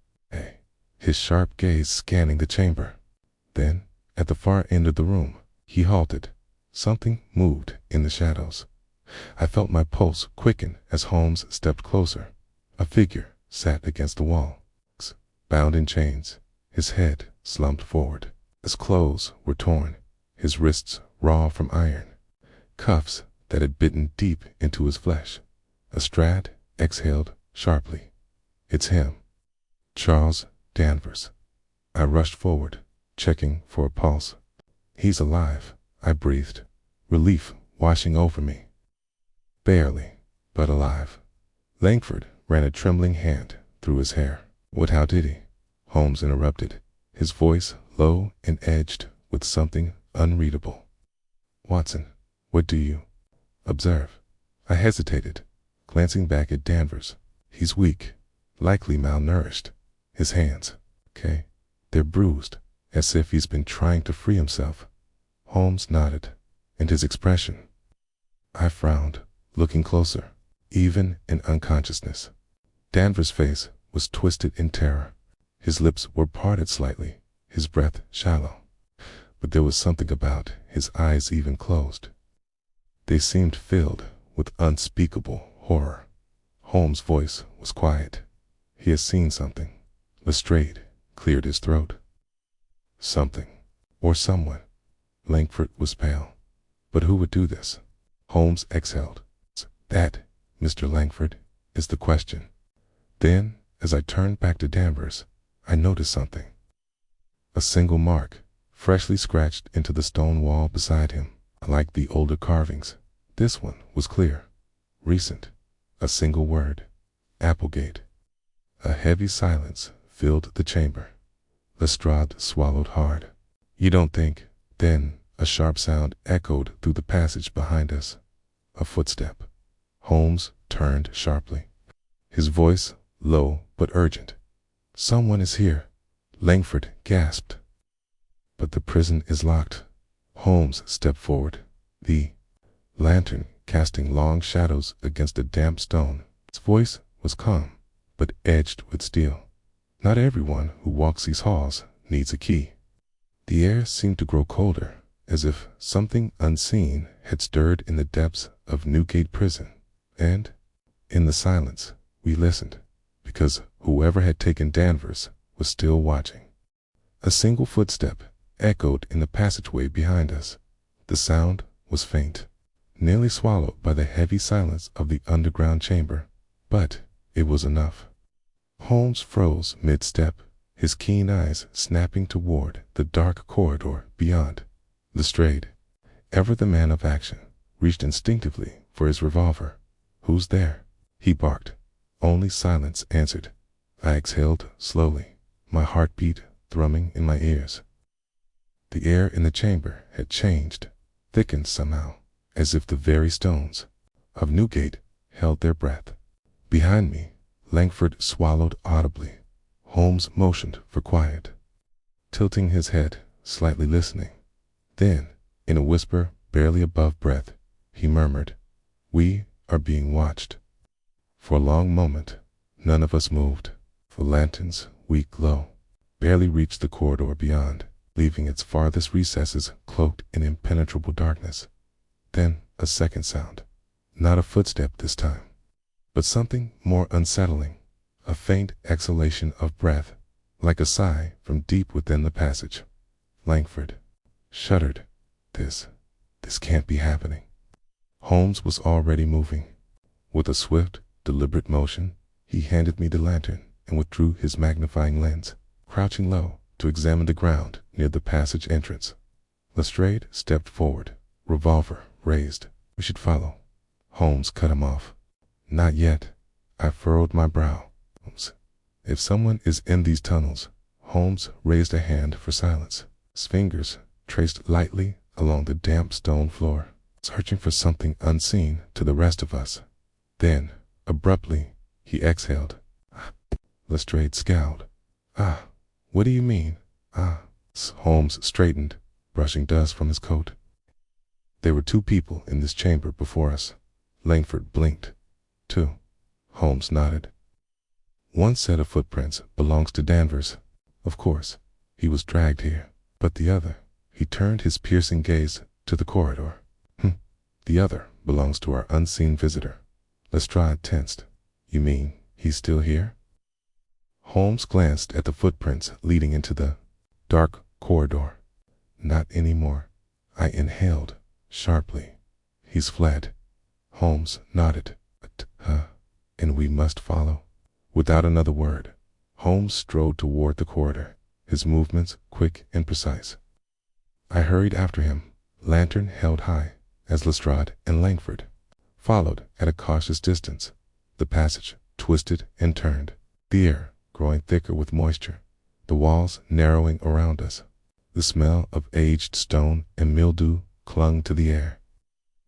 his sharp gaze scanning the chamber. Then, at the far end of the room, he halted. Something moved in the shadows. I felt my pulse quicken as Holmes stepped closer. A figure sat against the wall, bound in chains, his head slumped forward. His clothes were torn, his wrists raw from iron, cuffs that had bitten deep into his flesh. Lestrade exhaled sharply. "It's him. Charles Danvers." I rushed forward, checking for a pulse. "He's alive," I breathed, relief washing over me. "Barely, but alive." Langford ran a trembling hand through his hair. "What, how did he?" Holmes interrupted, his voice low and edged with something unreadable. "Watson, what do you observe?" I hesitated, glancing back at Danvers. "He's weak, likely malnourished. His hands, they're bruised, as if he's been trying to free himself." Holmes nodded, and his expression. I frowned, looking closer. Even in unconsciousness, Danvers' face was twisted in terror. His lips were parted slightly, his breath shallow. But there was something about his eyes, even closed. They seemed filled with unspeakable horror. Holmes' voice was quiet. "He has seen something." Lestrade cleared his throat. "Something, or someone." Langford was pale. "But who would do this?" Holmes exhaled. "That, Mr. Langford, is the question." Then, as I turned back to Danvers, I noticed something. A single mark, freshly scratched into the stone wall beside him. Like the older carvings, this one was clear, recent. A single word: Applegate. A heavy silence filled the chamber. Lestrade swallowed hard. "You don't think?" Then a sharp sound echoed through the passage behind us. A footstep. Holmes turned sharply, his voice low but urgent. "Someone is here," Langford gasped. "But the prison is locked." Holmes stepped forward, the lantern casting long shadows against the damp stone. His voice was calm, but edged with steel. "Not everyone who walks these halls needs a key." The air seemed to grow colder, as if something unseen had stirred in the depths of Newgate Prison. And, in the silence, we listened, because Whoever had taken Danvers was still watching. A single footstep echoed in the passageway behind us. The sound was faint, nearly swallowed by the heavy silence of the underground chamber, but it was enough. Holmes froze mid-step, his keen eyes snapping toward the dark corridor beyond. Lestrade, ever the man of action, reached instinctively for his revolver. "Who's there?" he barked. Only silence answered. I exhaled slowly, my heartbeat thrumming in my ears. The air in the chamber had changed, thickened somehow, as if the very stones of Newgate held their breath. Behind me, Langford swallowed audibly. Holmes motioned for quiet, tilting his head, slightly listening. Then, in a whisper barely above breath, he murmured, "We are being watched." For a long moment, none of us moved. The lantern's weak glow barely reached the corridor beyond, leaving its farthest recesses cloaked in impenetrable darkness. Then a second sound. Not a footstep this time, but something more unsettling. A faint exhalation of breath, like a sigh from deep within the passage. Langford shuddered. This can't be happening. Holmes was already moving. With a swift, deliberate motion, he handed me the lantern and withdrew his magnifying lens, crouching low to examine the ground near the passage entrance. Lestrade stepped forward, revolver raised. "We should follow." Holmes cut him off. "Not yet." I furrowed my brow. "If someone is in these tunnels," Holmes raised a hand for silence. His fingers traced lightly along the damp stone floor, searching for something unseen to the rest of us. Then, abruptly, he exhaled. Lestrade scowled. What do you mean?" Holmes straightened, brushing dust from his coat. "There were two people in this chamber before us." Langford blinked. "Two?" Holmes nodded. "One set of footprints belongs to Danvers. Of course, he was dragged here. But the other," he turned his piercing gaze to the corridor. "The other belongs to our unseen visitor." Lestrade tensed. "You mean he's still here?" Holmes glanced at the footprints leading into the dark corridor. "Not anymore." I inhaled sharply. "He's fled." Holmes nodded. "And we must follow?" Without another word, Holmes strode toward the corridor, his movements quick and precise. I hurried after him, lantern held high, as Lestrade and Langford followed at a cautious distance. The passage twisted and turned, the air growing thicker with moisture, the walls narrowing around us. The smell of aged stone and mildew clung to the air,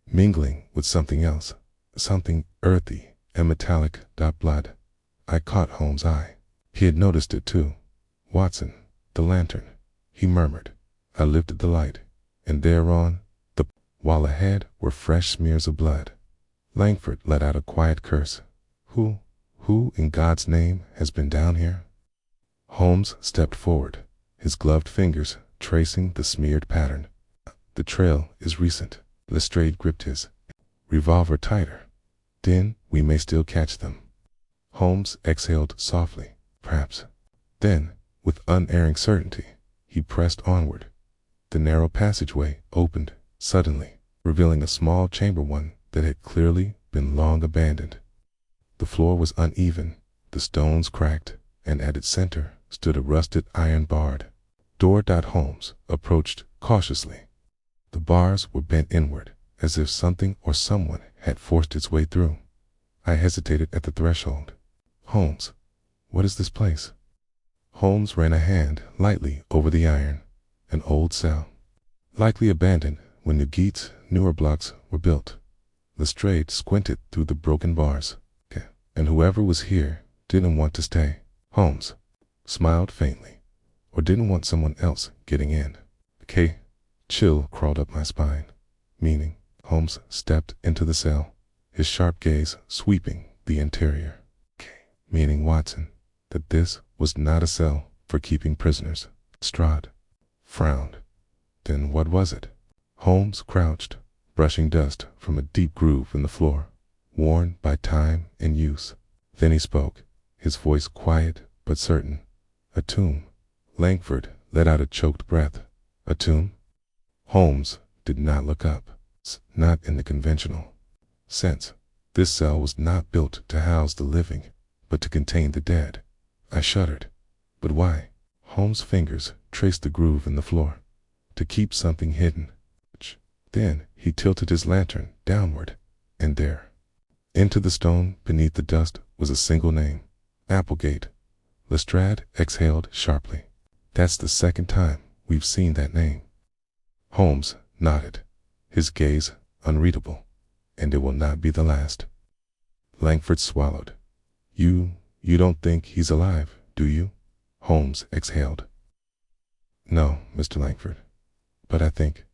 mingling with something else, something earthy and metallic. Blood. I caught Holmes' eye. He had noticed it too. "Watson, the lantern," he murmured. I lifted the light, and thereon, while ahead were fresh smears of blood. Langford let out a quiet curse. Who in God's name has been down here?" Holmes stepped forward, his gloved fingers tracing the smeared pattern. "The trail is recent." Lestrade gripped his revolver tighter. "Then we may still catch them." Holmes exhaled softly. "Perhaps." Then, with unerring certainty, he pressed onward. The narrow passageway opened suddenly, revealing a small chamber, one that had clearly been long abandoned. The floor was uneven, the stones cracked, and at its center stood a rusted iron-barred door. Holmes approached cautiously. The bars were bent inward, as if something or someone had forced its way through. I hesitated at the threshold. "Holmes, what is this place?" Holmes ran a hand lightly over the iron. "An old cell, likely abandoned when Newgate's newer blocks were built." Lestrade squinted through the broken bars. "And whoever was here didn't want to stay." Holmes smiled faintly. "Or didn't want someone else getting in." Chill crawled up my spine. "Meaning?" Holmes stepped into the cell, his sharp gaze sweeping the interior. "Meaning, Watson, that this was not a cell for keeping prisoners." Lestrade frowned. "Then what was it?" Holmes crouched, brushing dust from a deep groove in the floor, worn by time and use. Then he spoke. his voice quiet but certain. A tomb. Langford let out a choked breath. A tomb? Holmes did not look up. Not in the conventional sense. This cell was not built to house the living, but to contain the dead. I shuddered. But why? Holmes' fingers traced the groove in the floor. To keep something hidden. Then he tilted his lantern downward, and there, into the stone beneath the dust, was a single name. Applegate. Lestrade exhaled sharply. That's the second time we've seen that name. Holmes nodded, his gaze unreadable. And it will not be the last. Langford swallowed. You don't think he's alive, do you? Holmes exhaled. No, Mr. Langford. But I think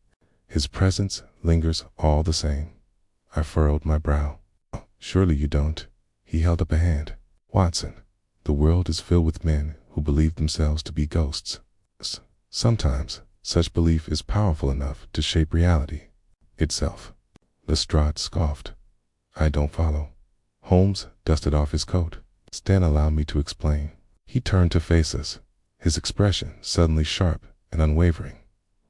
his presence lingers all the same. I furrowed my brow. Oh, surely you don't. He held up a hand. Watson, the world is filled with men who believe themselves to be ghosts. Sometimes such belief is powerful enough to shape reality itself. Lestrade scoffed. I don't follow. Holmes dusted off his coat. Then allow me to explain. He turned to face us, his expression suddenly sharp and unwavering.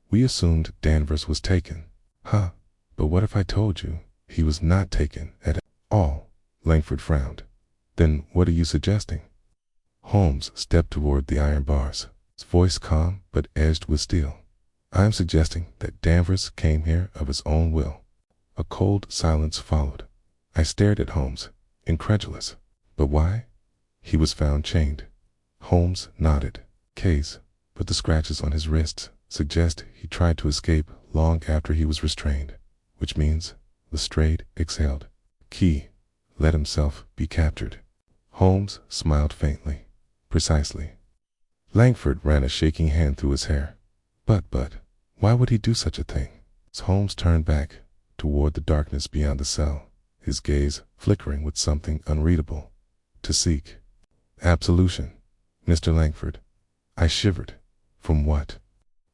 We assumed Danvers was taken. Huh, but what if I told you he was not taken at all? Langford frowned. Then what are you suggesting? Holmes stepped toward the iron bars, his voice calm but edged with steel. I am suggesting that Danvers came here of his own will. A cold silence followed. I stared at Holmes, incredulous. But why? He was found chained. Holmes nodded. Case, but the scratches on his wrists suggest he tried to escape long after he was restrained, which means Lestrade exhaled. Key, let himself be captured. Holmes smiled faintly. Precisely. Langford ran a shaking hand through his hair. But, why would he do such a thing? Holmes turned back toward the darkness beyond the cell, his gaze flickering with something unreadable. To seek absolution, Mr. Langford. I shivered. From what?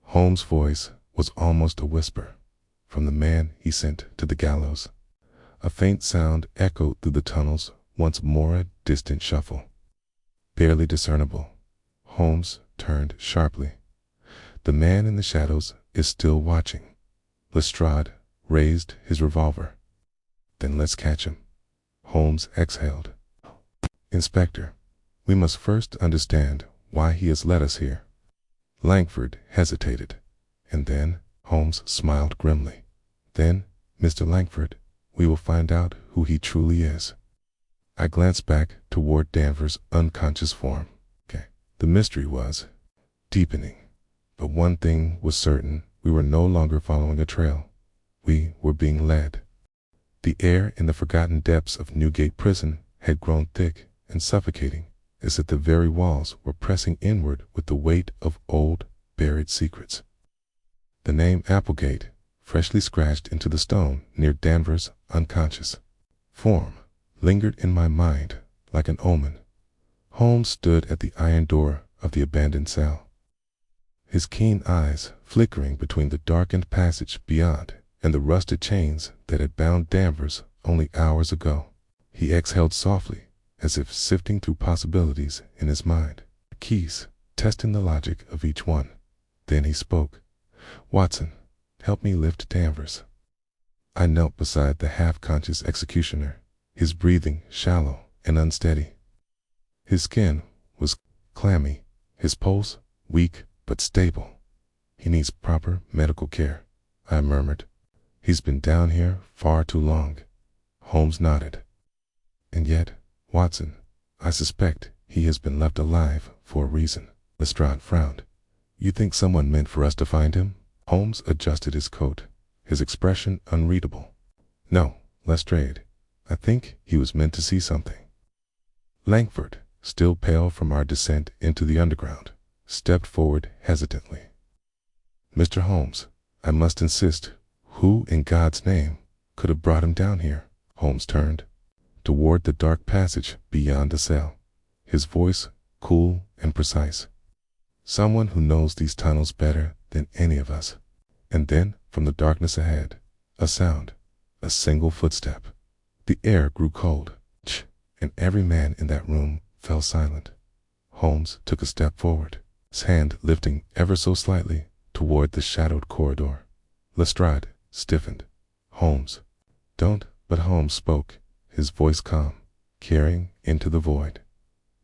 Holmes' voice was almost a whisper. From the man he sent to the gallows. A faint sound echoed through the tunnels, once more a distant shuffle. Barely discernible. Holmes turned sharply. The man in the shadows is still watching. Lestrade raised his revolver. Then let's catch him. Holmes exhaled. Inspector, we must first understand why he has led us here. Langford hesitated, and then Holmes smiled grimly. Then, Mr. Langford, we will find out who he truly is. I glanced back toward Danvers' unconscious form. The mystery was deepening, but one thing was certain: we were no longer following a trail. We were being led. The air in the forgotten depths of Newgate Prison had grown thick and suffocating, as if the very walls were pressing inward with the weight of old, buried secrets. The name Applegate, freshly scratched into the stone near Danvers' unconscious form, lingered in my mind like an omen. Holmes stood at the iron door of the abandoned cell, his keen eyes flickering between the darkened passage beyond and the rusted chains that had bound Danvers only hours ago. He exhaled softly, as if sifting through possibilities in his mind, keys, testing the logic of each one. Then he spoke. Watson, help me lift Danvers. I knelt beside the half-conscious executioner, his breathing shallow and unsteady. His skin was clammy, his pulse weak but stable. He needs proper medical care, I murmured. He's been down here far too long. Holmes nodded. And yet, Watson, I suspect he has been left alive for a reason. Lestrade frowned. You think someone meant for us to find him? Holmes adjusted his coat, his expression unreadable. No, Lestrade. I think he was meant to see something. Langford, still pale from our descent into the underground, stepped forward hesitantly. Mr. Holmes, I must insist, who in God's name could have brought him down here? Holmes turned toward the dark passage beyond the cell, his voice cool and precise. Someone who knows these tunnels better than any of us. And then, from the darkness ahead, a sound, a single footstep. The air grew cold, and every man in that room fell silent. Holmes took a step forward, his hand lifting ever so slightly toward the shadowed corridor. Lestrade stiffened. Holmes, don't, but Holmes spoke, his voice calm, carrying into the void.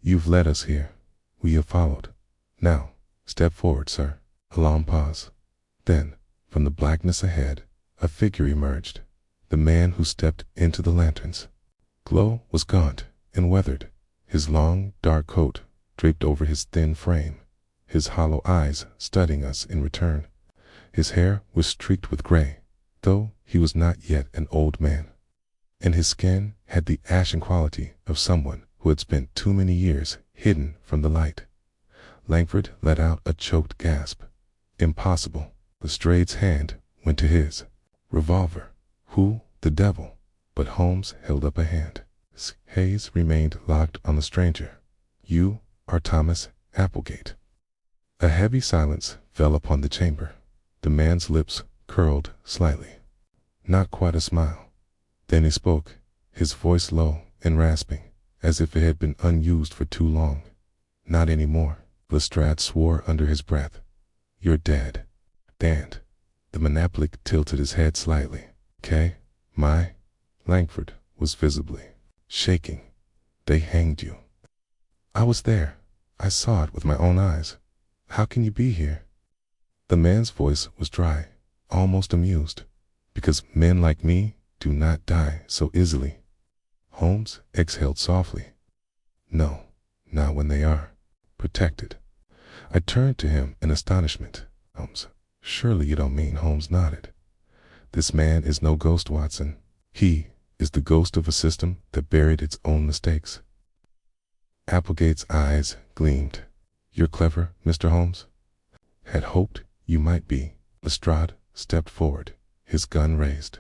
You've led us here. We have followed. Now, step forward, sir. A long pause. Then, from the blackness ahead, a figure emerged. The man who stepped into the lanterns. Glow was gaunt and weathered, his long, dark coat draped over his thin frame, his hollow eyes studying us in return. His hair was streaked with gray, though he was not yet an old man, and his skin had the ashen quality of someone who had spent too many years hidden from the light. Langford let out a choked gasp. Impossible. Lestrade's hand went to his revolver. Who the devil? But Holmes held up a hand. His gaze remained locked on the stranger. You are Thomas Applegate. A heavy silence fell upon the chamber. The man's lips curled slightly. Not quite a smile. Then he spoke, his voice low and rasping, as if it had been unused for too long. Not anymore. Lestrade swore under his breath. You're dead. Damned. The Monopolic tilted his head slightly. My Langford was visibly shaking. They hanged you. I was there. I saw it with my own eyes. How can you be here? The man's voice was dry, almost amused. Because men like me do not die so easily. Holmes exhaled softly. No, not when they are protected. I turned to him in astonishment. Holmes, surely you don't mean? Holmes nodded. This man is no ghost, Watson. He is the ghost of a system that buried its own mistakes. Applegate's eyes gleamed. You're clever, Mr. Holmes. Had hoped you might be. Lestrade stepped forward, his gun raised.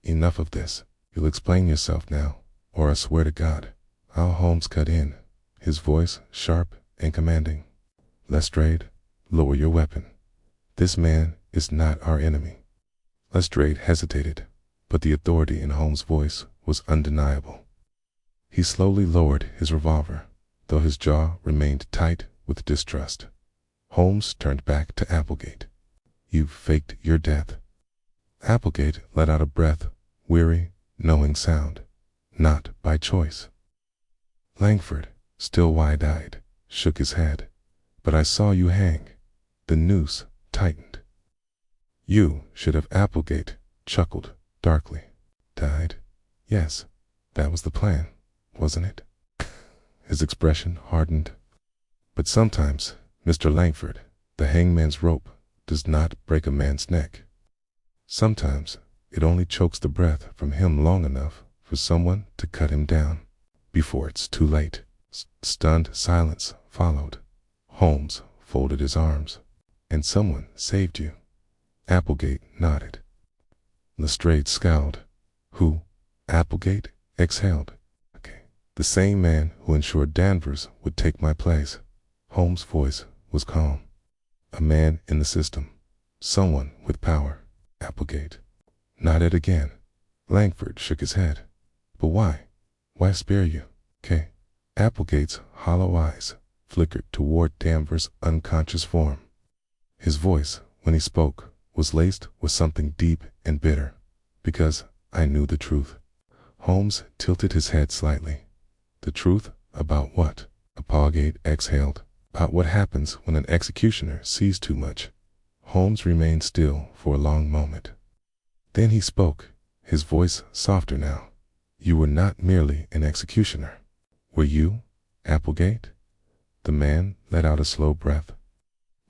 Enough of this. You'll explain yourself now, or I swear to God. Holmes cut in, his voice sharp and commanding. Lestrade, lower your weapon. This man is not our enemy. Lestrade hesitated, but the authority in Holmes' voice was undeniable. He slowly lowered his revolver, though his jaw remained tight with distrust. Holmes turned back to Applegate. You've faked your death. Applegate let out a breath, weary, knowing sound. Not by choice. Langford, still wide-eyed, shook his head. But I saw you hang. The noose tightened. You should have. Applegate chuckled darkly. Died? Yes, that was the plan, wasn't it? His expression hardened. But sometimes, Mr. Langford, the hangman's rope does not break a man's neck. Sometimes it only chokes the breath from him long enough for someone to cut him down before it's too late. Stunned silence followed. Holmes folded his arms. And someone saved you. Applegate nodded. Lestrade scowled. Who? Applegate exhaled. The same man who ensured Danvers would take my place. Holmes' voice was calm. A man in the system. Someone with power. Applegate nodded again. Langford shook his head. But why? Why spare you? Applegate's hollow eyes flickered toward Danvers' unconscious form. His voice, when he spoke, was laced with something deep and bitter. Because I knew the truth. Holmes tilted his head slightly. The truth about what? Applegate exhaled. About what happens when an executioner sees too much. Holmes remained still for a long moment. Then he spoke, his voice softer now. You were not merely an executioner. Were you, Applegate? The man let out a slow breath.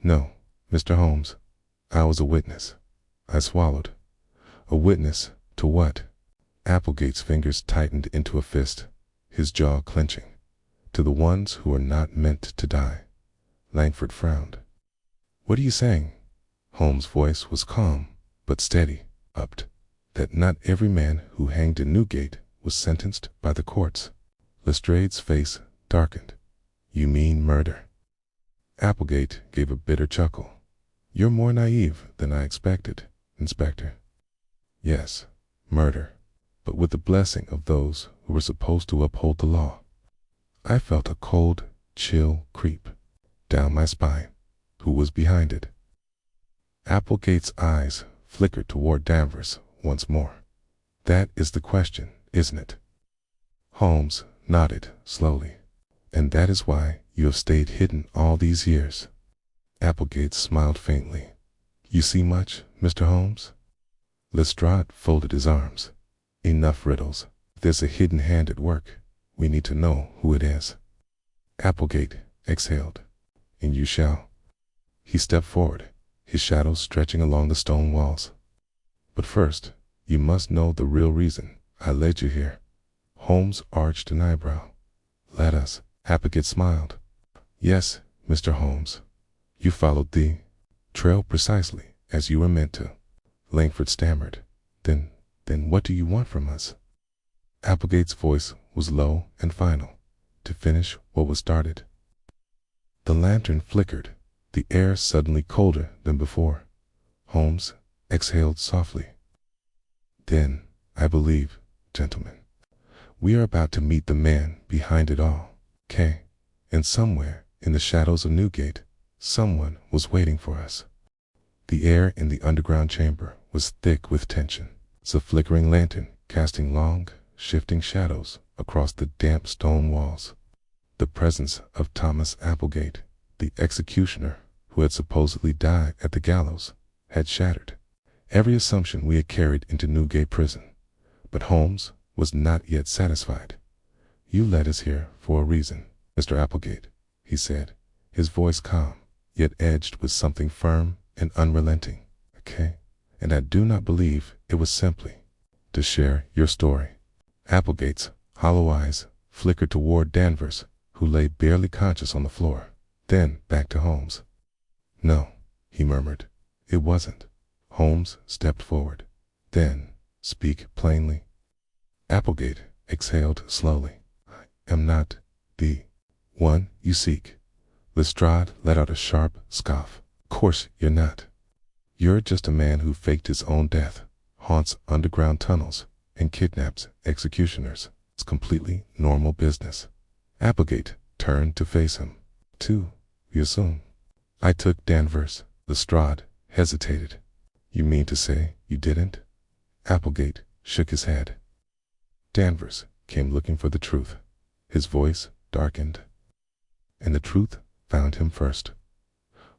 No, Mr. Holmes. I was a witness. I swallowed. A witness to what? Applegate's fingers tightened into a fist, his jaw clenching. To the ones who are not meant to die. Langford frowned. What are you saying? Holmes' voice was calm, but steady, upped. That not every man who hanged in Newgate was sentenced by the courts. Lestrade's face darkened. You mean murder? Applegate gave a bitter chuckle. You're more naive than I expected, Inspector. Yes, murder, but with the blessing of those who were supposed to uphold the law. I felt a cold chill creep down my spine. Who was behind it? Applegate's eyes flickered toward Danvers once more. That is the question, isn't it? Holmes nodded slowly. And that is why you have stayed hidden all these years. Applegate smiled faintly. You see much, Mr. Holmes? Lestrade folded his arms. Enough riddles. If there's a hidden hand at work, we need to know who it is. Applegate exhaled. And you shall. He stepped forward, his shadows stretching along the stone walls. But first, you must know the real reason I led you here. Holmes arched an eyebrow. Let us. Applegate smiled. Yes, Mr. Holmes. You followed the trail precisely as you were meant to. Langford stammered. Then what do you want from us? Applegate's voice was low and final, to finish what was started. The lantern flickered, the air suddenly colder than before. Holmes exhaled softly. Then, I believe, gentlemen, we are about to meet the man behind it all. And somewhere in the shadows of Newgate, someone was waiting for us. The air in the underground chamber was thick with tension, the flickering lantern casting long, shifting shadows across the damp stone walls. The presence of Thomas Applegate, the executioner who had supposedly died at the gallows, had shattered every assumption we had carried into Newgate prison. But Holmes was not yet satisfied. You led us here for a reason, Mr. Applegate, he said, his voice calm, yet edged with something firm and unrelenting. And I do not believe it was simply to share your story. Applegate's hollow eyes flickered toward Danvers, who lay barely conscious on the floor, then back to Holmes. No, he murmured, it wasn't. Holmes stepped forward. Then, speak plainly. Applegate exhaled slowly. I am not the one you seek. Lestrade let out a sharp scoff. Of course you're not. You're just a man who faked his own death, haunts underground tunnels, and kidnaps executioners. It's completely normal business. Applegate turned to face him. Too, you assume. I took Danvers. Lestrade hesitated. You mean to say you didn't? Applegate shook his head. Danvers came looking for the truth. His voice darkened. And the truth found him first.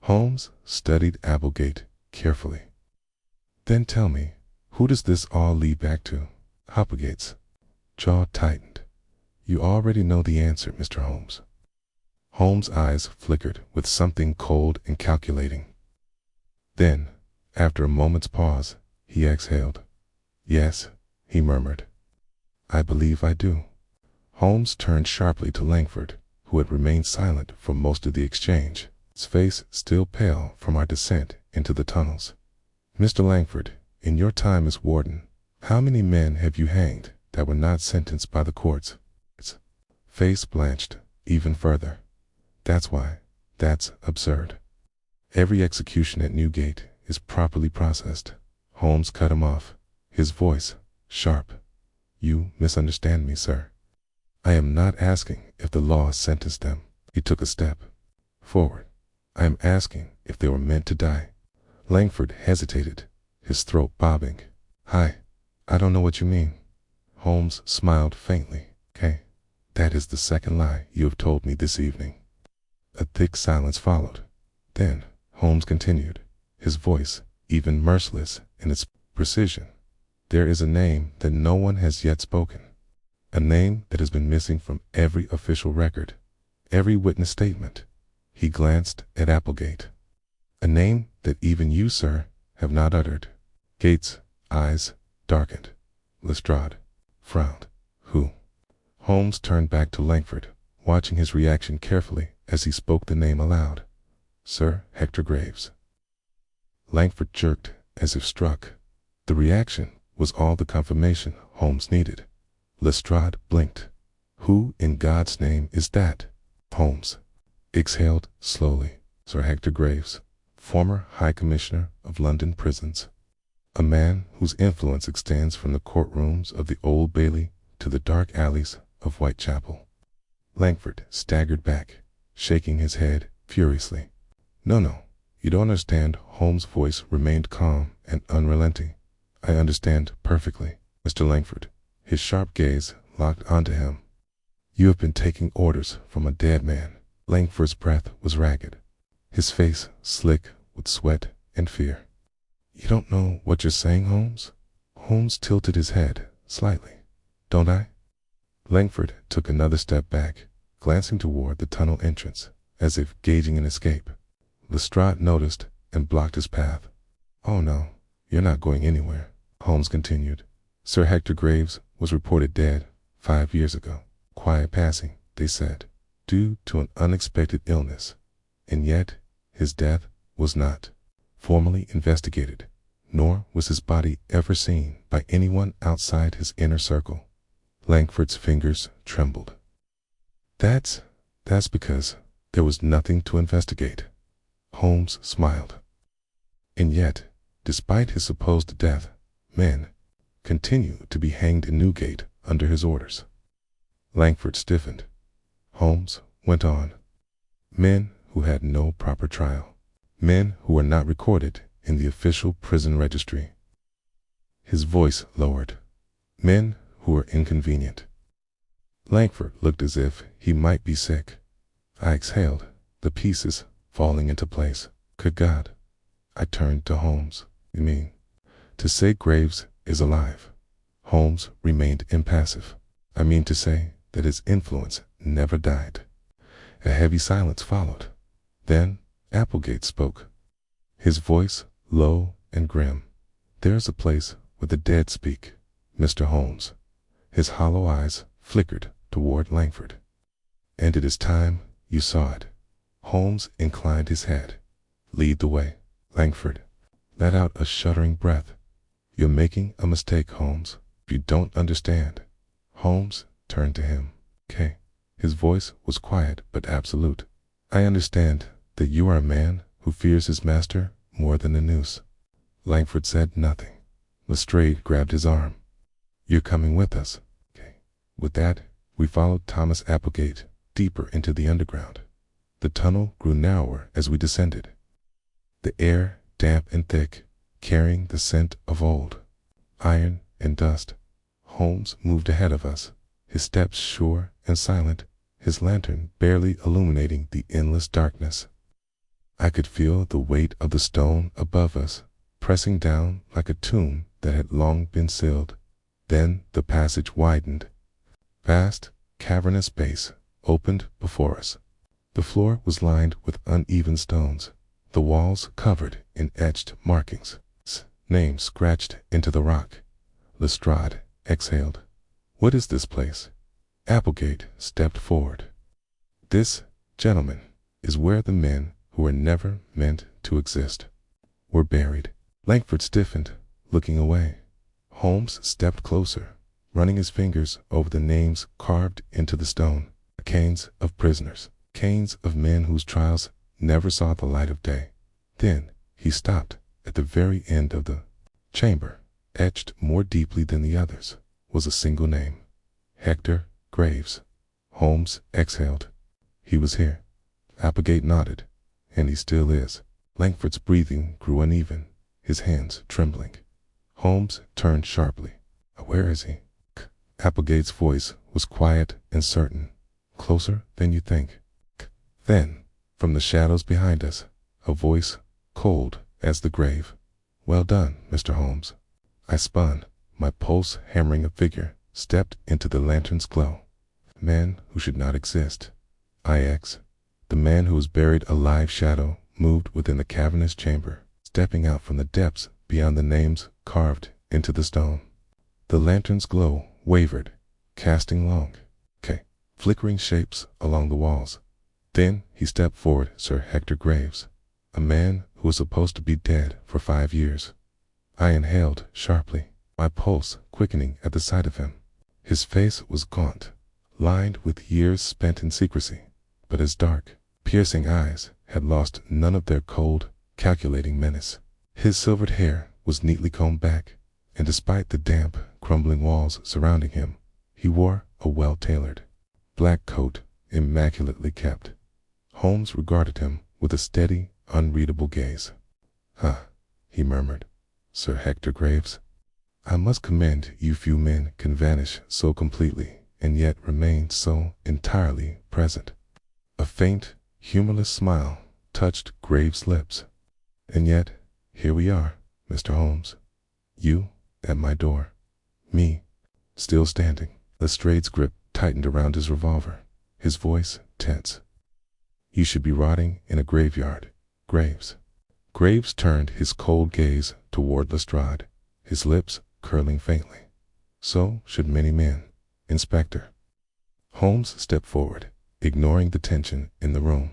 Holmes studied Applegate carefully. Then tell me, who does this all lead back to? Applegate's jaw tightened. You already know the answer, Mr. Holmes. Holmes' eyes flickered with something cold and calculating. Then, after a moment's pause, he exhaled. Yes, he murmured. I believe I do. Holmes turned sharply to Langford, who had remained silent for most of the exchange, his face still pale from our descent into the tunnels. Mr. Langford, in your time as warden, how many men have you hanged that were not sentenced by the courts? His face blanched even further. That's why. That's absurd. Every execution at Newgate is properly processed. Holmes cut him off, his voice sharp. You misunderstand me, sir. I am not asking if the law sentenced them. He took a step forward. I am asking if they were meant to die. Langford hesitated, his throat bobbing. I don't know what you mean. Holmes smiled faintly. That is the second lie you have told me this evening. A thick silence followed. Then Holmes continued, his voice even merciless in its precision. There is a name that no one has yet spoken. A name that has been missing from every official record, every witness statement. He glanced at Applegate. A name that even you, sir, have not uttered. Gates' eyes darkened. Lestrade frowned. Who? Holmes turned back to Langford, watching his reaction carefully as he spoke the name aloud. Sir Hector Graves. Langford jerked as if struck. The reaction was all the confirmation Holmes needed. Lestrade blinked. Who in God's name is that? Holmes exhaled slowly. Sir Hector Graves, former High Commissioner of London prisons. A man whose influence extends from the courtrooms of the Old Bailey to the dark alleys of Whitechapel. Langford staggered back, shaking his head furiously. No, you don't understand. Holmes' voice remained calm and unrelenting. I understand perfectly, Mr. Langford. His sharp gaze locked onto him. You have been taking orders from a dead man. Langford's breath was ragged, his face slick with sweat and fear. You don't know what you're saying, Holmes? Holmes tilted his head slightly. Don't I? Langford took another step back, glancing toward the tunnel entrance, as if gauging an escape. Lestrade noticed and blocked his path. Oh no, you're not going anywhere, Holmes continued. Sir Hector Graves was reported dead 5 years ago. Quiet passing, they said, due to an unexpected illness. And yet, his death was not formally investigated, nor was his body ever seen by anyone outside his inner circle. Langford's fingers trembled. That's because there was nothing to investigate. Holmes smiled. And yet, despite his supposed death, men continue to be hanged in Newgate under his orders. Langford stiffened. Holmes went on. Men who had no proper trial. Men who were not recorded in the official prison registry. His voice lowered. Men who were inconvenient. Langford looked as if he might be sick. I exhaled, the pieces falling into place. Good God. I turned to Holmes. You mean to say Graves is alive? Holmes remained impassive. I mean to say that his influence never died. A heavy silence followed. Then Applegate spoke, his voice low and grim. There is a place where the dead speak, Mr. Holmes. His hollow eyes flickered toward Langford. And it is time you saw it. Holmes inclined his head. Lead the way. Langford let out a shuddering breath. You're making a mistake, Holmes. You don't understand. Holmes turned to him. Okay. His voice was quiet but absolute. I understand that you are a man who fears his master more than a noose. Langford said nothing. Lestrade grabbed his arm. You're coming with us. Okay. With that, we followed Thomas Applegate deeper into the underground. The tunnel grew narrower as we descended. The air damp and thick, carrying the scent of old iron and dust. Holmes moved ahead of us, his steps sure and silent, his lantern barely illuminating the endless darkness. I could feel the weight of the stone above us, pressing down like a tomb that had long been sealed. Then the passage widened. Vast, cavernous space opened before us. The floor was lined with uneven stones, the walls covered in etched markings, names scratched into the rock. Lestrade exhaled. What is this place? Applegate stepped forward. This, gentlemen, is where the men who were never meant to exist were buried. Langford stiffened, looking away. Holmes stepped closer, running his fingers over the names carved into the stone. Canes of prisoners, canes of men whose trials never saw the light of day. Then he stopped at the very end of the chamber. Etched more deeply than the others was a single name. Hector Graves. Holmes exhaled. He was here. Applegate nodded. And he still is. Langford's breathing grew uneven, his hands trembling. Holmes turned sharply. Where is he? Applegate's voice was quiet and certain. Closer than you think. Then, from the shadows behind us, a voice cold as the grave. Well done, Mr. Holmes. I spun, my pulse hammering. A figure stepped into the lantern's glow. Man who should not exist. IX. The man who was buried alive shadow moved within the cavernous chamber, stepping out from the depths beyond the names carved into the stone. The lantern's glow wavered, casting long, flickering shapes along the walls. Then he stepped forward, Sir Hector Graves, a man who was supposed to be dead for 5 years. I inhaled sharply, my pulse quickening at the sight of him. His face was gaunt, lined with years spent in secrecy, but his dark, piercing eyes had lost none of their cold, calculating menace. His silvered hair was neatly combed back, and despite the damp, crumbling walls surrounding him, he wore a well-tailored black coat immaculately kept. Holmes regarded him with a steady, unreadable gaze. "Huh," he murmured. "Sir Hector Graves? I must commend you. Few men can vanish so completely and yet remain so entirely present." A faint, humorless smile touched Graves' lips. "And yet, here we are, Mr. Holmes. You at my door. Me, still standing." Lestrade's grip tightened around his revolver, his voice tense. "You should be rotting in a graveyard, Graves." Graves turned his cold gaze toward Lestrade, his lips curling faintly. "So should many men, Inspector." Holmes stepped forward, ignoring the tension in the room.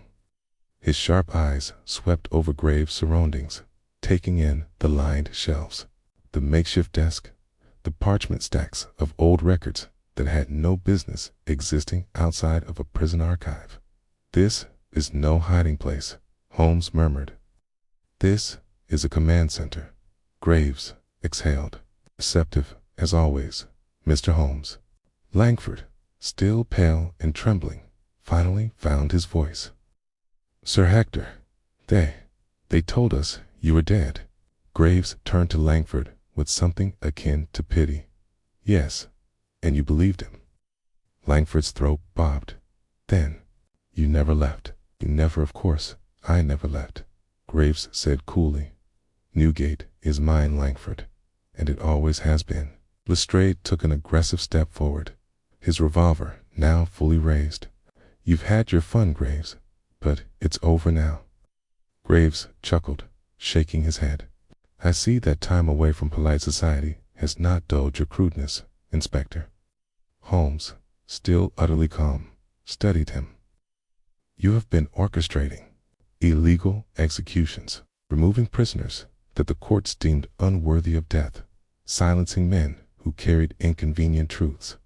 His sharp eyes swept over Graves' surroundings, taking in the lined shelves, the makeshift desk, the parchment stacks of old records that had no business existing outside of a prison archive. "This is no hiding place," Holmes murmured. "This is a command center." Graves exhaled. "Receptive, as always, Mr. Holmes." Langford, still pale and trembling, finally found his voice. "Sir Hector, they told us you were dead." Graves turned to Langford with something akin to pity. "Yes, and you believed him." Langford's throat bobbed. "Then, you never left." "You never, of course, I never left," Graves said coolly. "Newgate is mine, Langford, and it always has been." Lestrade took an aggressive step forward, his revolver now fully raised. "You've had your fun, Graves, but it's over now." Graves chuckled, shaking his head. "I see that time away from polite society has not dulled your crudeness, Inspector." Holmes, still utterly calm, studied him. "You have been orchestrating illegal executions, removing prisoners that the courts deemed unworthy of death, silencing men who carried inconvenient truths.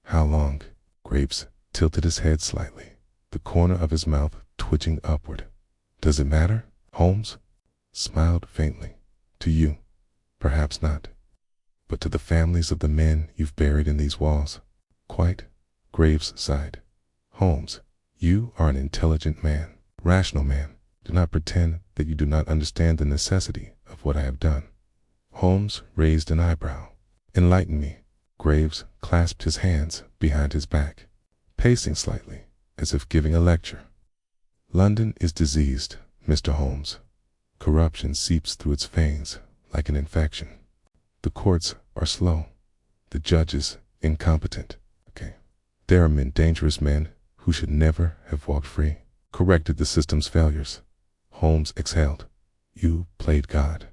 How long?" Graves tilted his head slightly, the corner of his mouth twitching upward. "Does it matter?" Holmes smiled faintly. "To you, perhaps not. But to the families of the men you've buried in these walls, quite." Graves sighed. "Holmes, you are an intelligent man, rational man. Do not pretend that you do not understand the necessity of what I have done." Holmes raised an eyebrow. "Enlighten me." Graves clasped his hands behind his back, pacing slightly, as if giving a lecture. "London is diseased, Mr. Holmes. Corruption seeps through its veins like an infection. The courts are slow, the judges incompetent. There are men, dangerous men, who should never have walked free, corrected the system's failures." Holmes exhaled. "You played God."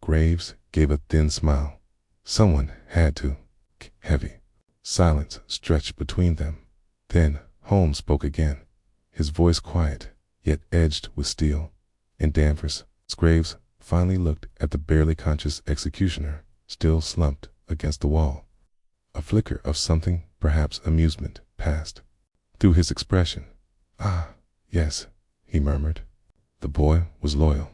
Graves gave a thin smile. "Someone had to." Heavy silence stretched between them. Then Holmes spoke again, his voice quiet, yet edged with steel. "In Danvers." Graves finally looked at the barely conscious executioner, still slumped against the wall. A flicker of something, perhaps amusement, passed through his expression. "Ah, yes," he murmured. "The boy was loyal.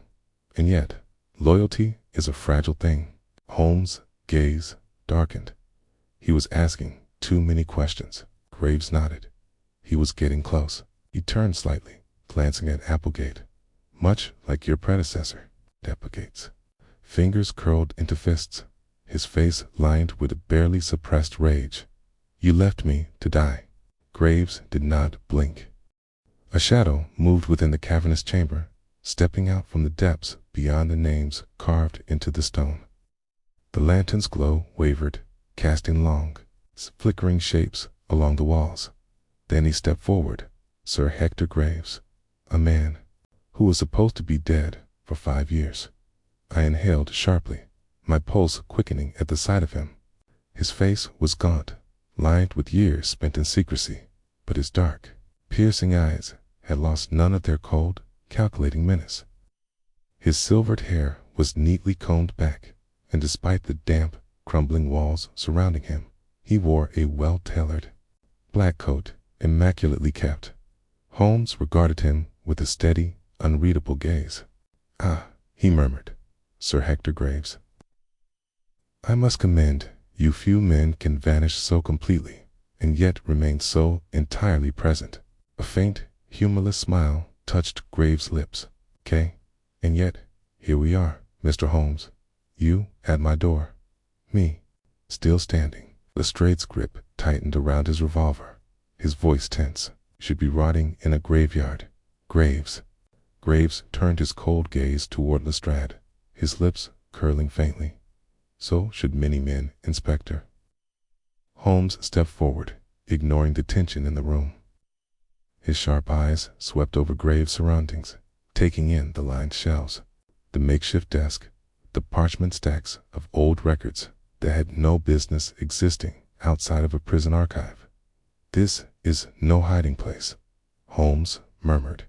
And yet, loyalty is a fragile thing." Holmes' gaze darkened. He was asking too many questions. Graves nodded. He was getting close. He turned slightly, glancing at Applegate. "Much like your predecessor, Applegate's." Fingers curled into fists, his face lined with a barely suppressed rage. "You left me to die." Graves did not blink. A shadow moved within the cavernous chamber, stepping out from the depths beyond the names carved into the stone. The lantern's glow wavered, casting long, flickering shapes along the walls. Then he stepped forward. Sir Hector Graves, a man who was supposed to be dead for 5 years. I inhaled sharply, my pulse quickening at the sight of him. His face was gaunt, lined with years spent in secrecy, but his dark, piercing eyes had lost none of their cold, calculating menace. His silvered hair was neatly combed back, and despite the damp, crumbling walls surrounding him, he wore a well-tailored black coat, immaculately kept. Holmes regarded him with a steady, unreadable gaze. "Ah," he murmured, "Sir Hector Graves. I must commend you. Few men can vanish so completely, and yet remain so entirely present." A faint, humorless smile touched Graves' lips. "Okay, and yet, here we are, Mr. Holmes. You at my door. Me, still standing." Lestrade's grip tightened around his revolver. His voice tense. "Should be rotting in a graveyard. Graves." Graves turned his cold gaze toward Lestrade, his lips curling faintly. "So should many men, Inspector." Holmes stepped forward, ignoring the tension in the room. His sharp eyes swept over Graves' surroundings, taking in the lined shelves, the makeshift desk, the parchment stacks of old records that had no business existing outside of a prison archive. "This is no hiding place," Holmes murmured.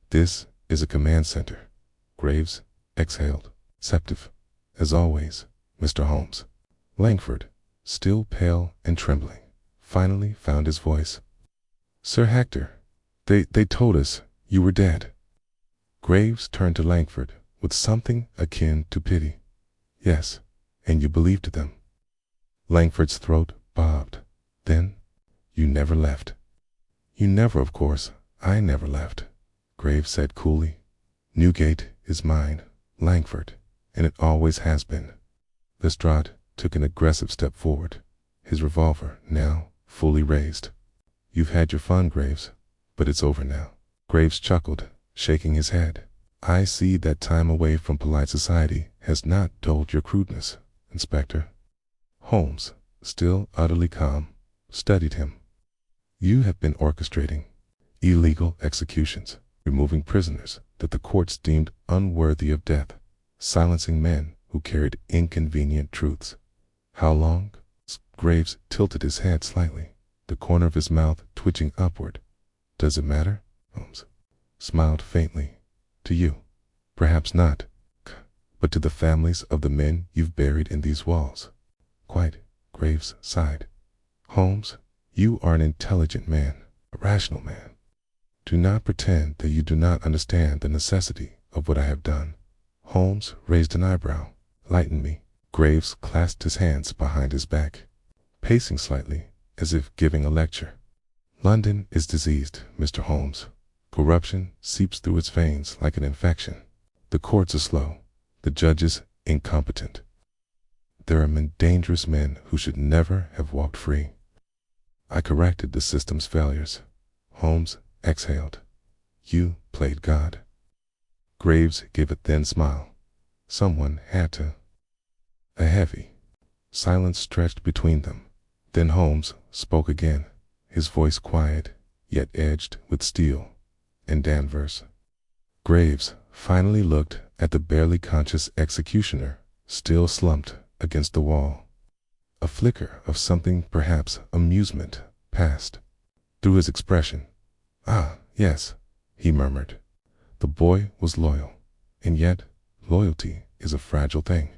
"This is a command center." Graves exhaled. "Receptive, as always, Mr. Holmes." Langford, still pale and trembling, finally found his voice. "Sir Hector, they told us you were dead." Graves turned to Langford with something akin to pity. "Yes, and you believed them." Langford's throat bobbed. "Then you never left." "You never, of course. I never left," Graves said coolly. "Newgate is mine, Langford, and it always has been." Lestrade took an aggressive step forward, his revolver now fully raised. "You've had your fun, Graves, but it's over now." Graves chuckled, shaking his head. "I see that time away from polite society has not dulled your crudeness, Inspector." Holmes, still utterly calm, studied him. "You have been orchestrating illegal executions, removing prisoners that the courts deemed unworthy of death, silencing men who carried inconvenient truths. How long?" Graves tilted his head slightly, the corner of his mouth twitching upward. "Does it matter?" Holmes smiled faintly. "To you, perhaps not, but to the families of the men you've buried in these walls." "Quite," Graves sighed. "Holmes, you are an intelligent man, a rational man. Do not pretend that you do not understand the necessity of what I have done." Holmes raised an eyebrow. "Lighten me." Graves clasped his hands behind his back, pacing slightly as if giving a lecture. "London is diseased, Mr. Holmes. Corruption seeps through its veins like an infection. The courts are slow, the judges incompetent. There are dangerous men who should never have walked free. I corrected the system's failures." Holmes exhaled. "You played God." Graves gave a thin smile. "Someone had to." A heavy silence stretched between them. Then Holmes spoke again, his voice quiet, yet edged with steel and Danvers. Graves finally looked at the barely conscious executioner, still slumped against the wall. A flicker of something, perhaps amusement, passed through his expression. "Ah, yes," he murmured. "The boy was loyal, and yet loyalty is a fragile thing."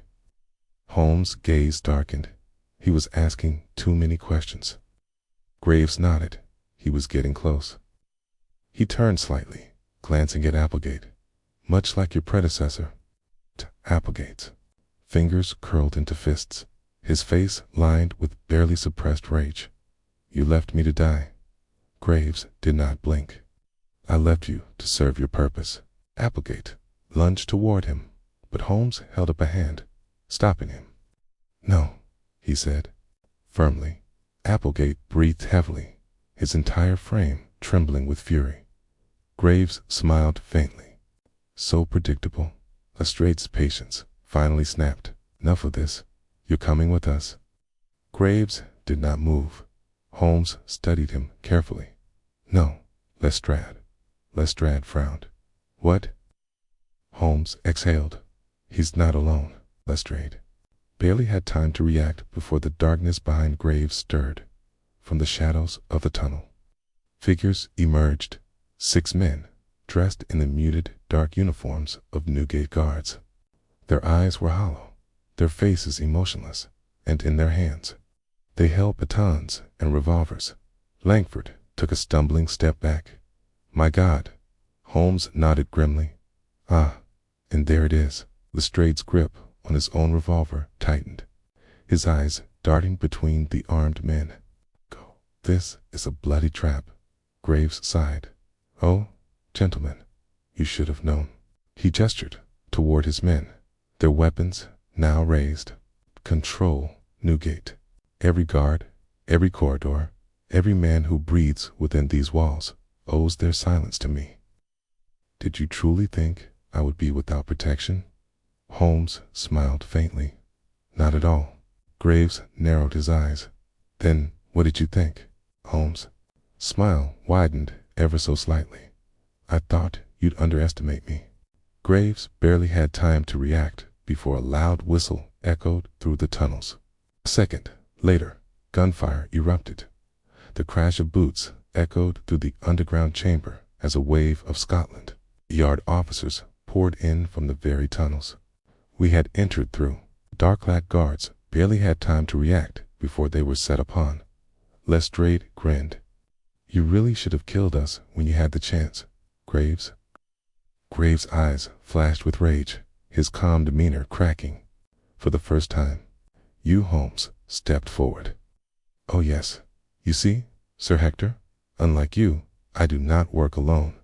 Holmes' gaze darkened. He was asking too many questions. Graves nodded. He was getting close. He turned slightly, glancing at Applegate. "Much like your predecessor." Applegate's fingers curled into fists, his face lined with barely suppressed rage. "You left me to die." Graves did not blink. "I left you to serve your purpose." Applegate lunged toward him, but Holmes held up a hand, stopping him. "No," he said, firmly. Applegate breathed heavily, his entire frame trembling with fury. Graves smiled faintly. "So predictable." Lestrade's patience finally snapped. "Enough of this. You're coming with us." Graves did not move. Holmes studied him carefully. "No, Lestrade." Lestrade frowned. "What?" Holmes exhaled. "He's not alone." Lestrade barely had time to react before the darkness behind Graves stirred. From the shadows of the tunnel, figures emerged. 6 men, dressed in the muted, dark uniforms of Newgate guards. Their eyes were hollow, their faces emotionless, and in their hands they held batons and revolvers. Langford took a stumbling step back. "My God!" Holmes nodded grimly. "Ah, and there it is." Lestrade's grip on his own revolver tightened, his eyes darting between the armed men. "Go. This is a bloody trap. Graves sighed. Oh, gentlemen, you should have known. He gestured toward his men, their weapons now raised. Control Newgate. Every guard, every corridor, every man who breathes within these walls owes their silence to me. Did you truly think I would be without protection? Holmes smiled faintly. Not at all. Graves narrowed his eyes. Then what did you think, Holmes? Smile widened ever so slightly. I thought you'd underestimate me. Graves barely had time to react before a loud whistle echoed through the tunnels. A second later, gunfire erupted. The crash of boots echoed through the underground chamber as a wave of Scotland Yard officers poured in from the very tunnels we had entered through. Dark-clad guards barely had time to react before they were set upon. Lestrade grinned. You really should have killed us when you had the chance, Graves. Graves' eyes flashed with rage, his calm demeanor cracking. For the first time, you, Holmes, stepped forward. Oh yes, you see, Sir Hector, unlike you, I do not work alone.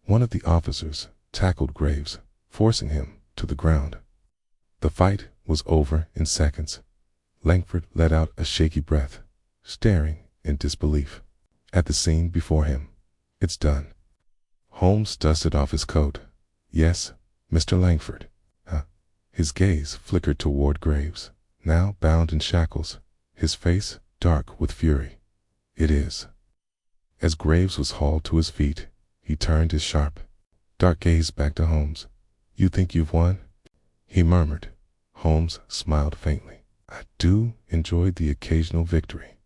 One of the officers tackled Graves, forcing him to the ground. The fight was over in seconds. Langford let out a shaky breath, staring in disbelief at the scene before him. It's done. Holmes dusted off his coat. Yes, Mr. Langford. His gaze flickered toward Graves, now bound in shackles, his face dark with fury. It is. As Graves was hauled to his feet, he turned his sharp, dark gaze back to Holmes. You think you've won? He murmured. Holmes smiled faintly. I do enjoy the occasional victory.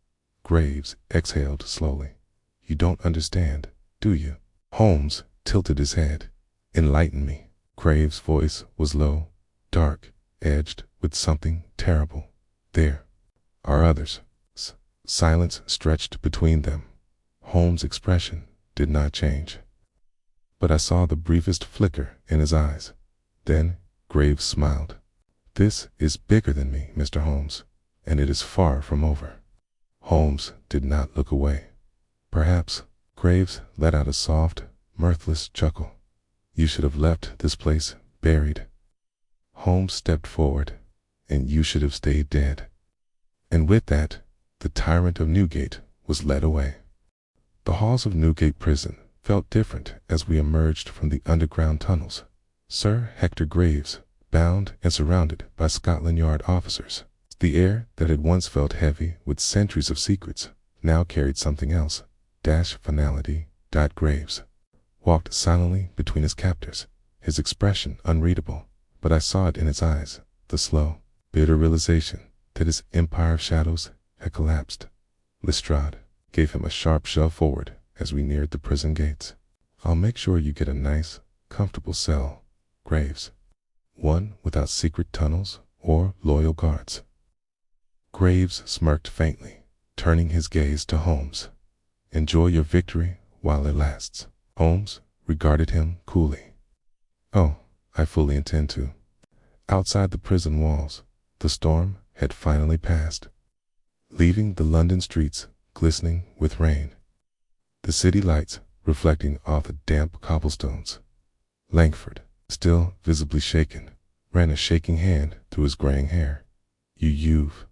Graves exhaled slowly. You don't understand, do you? Holmes tilted his head. Enlighten me. Graves' voice was low, dark, edged with something terrible. There are others. Silence stretched between them. Holmes' expression did not change. But I saw the briefest flicker in his eyes. Then Graves smiled. This is bigger than me, Mr. Holmes, and it is far from over. Holmes did not look away. Perhaps. Graves let out a soft, mirthless chuckle. You should have left this place buried. Holmes stepped forward, and you should have stayed dead. And with that, the tyrant of Newgate was led away. The halls of Newgate Prison felt different as we emerged from the underground tunnels. Sir Hector Graves, bound and surrounded by Scotland Yard officers. The air that had once felt heavy with centuries of secrets now carried something else. Finality. Graves walked silently between his captors, his expression unreadable, but I saw it in his eyes, the slow, bitter realization that his empire of shadows had collapsed. Lestrade gave him a sharp shove forward as we neared the prison gates. I'll make sure you get a nice, comfortable cell, Graves. One without secret tunnels or loyal guards. Graves smirked faintly, turning his gaze to Holmes. Enjoy your victory while it lasts. Holmes regarded him coolly. Oh, I fully intend to. Outside the prison walls, the storm had finally passed, leaving the London streets glistening with rain, the city lights reflecting off the damp cobblestones. Langford, still visibly shaken, ran a shaking hand through his graying hair. You've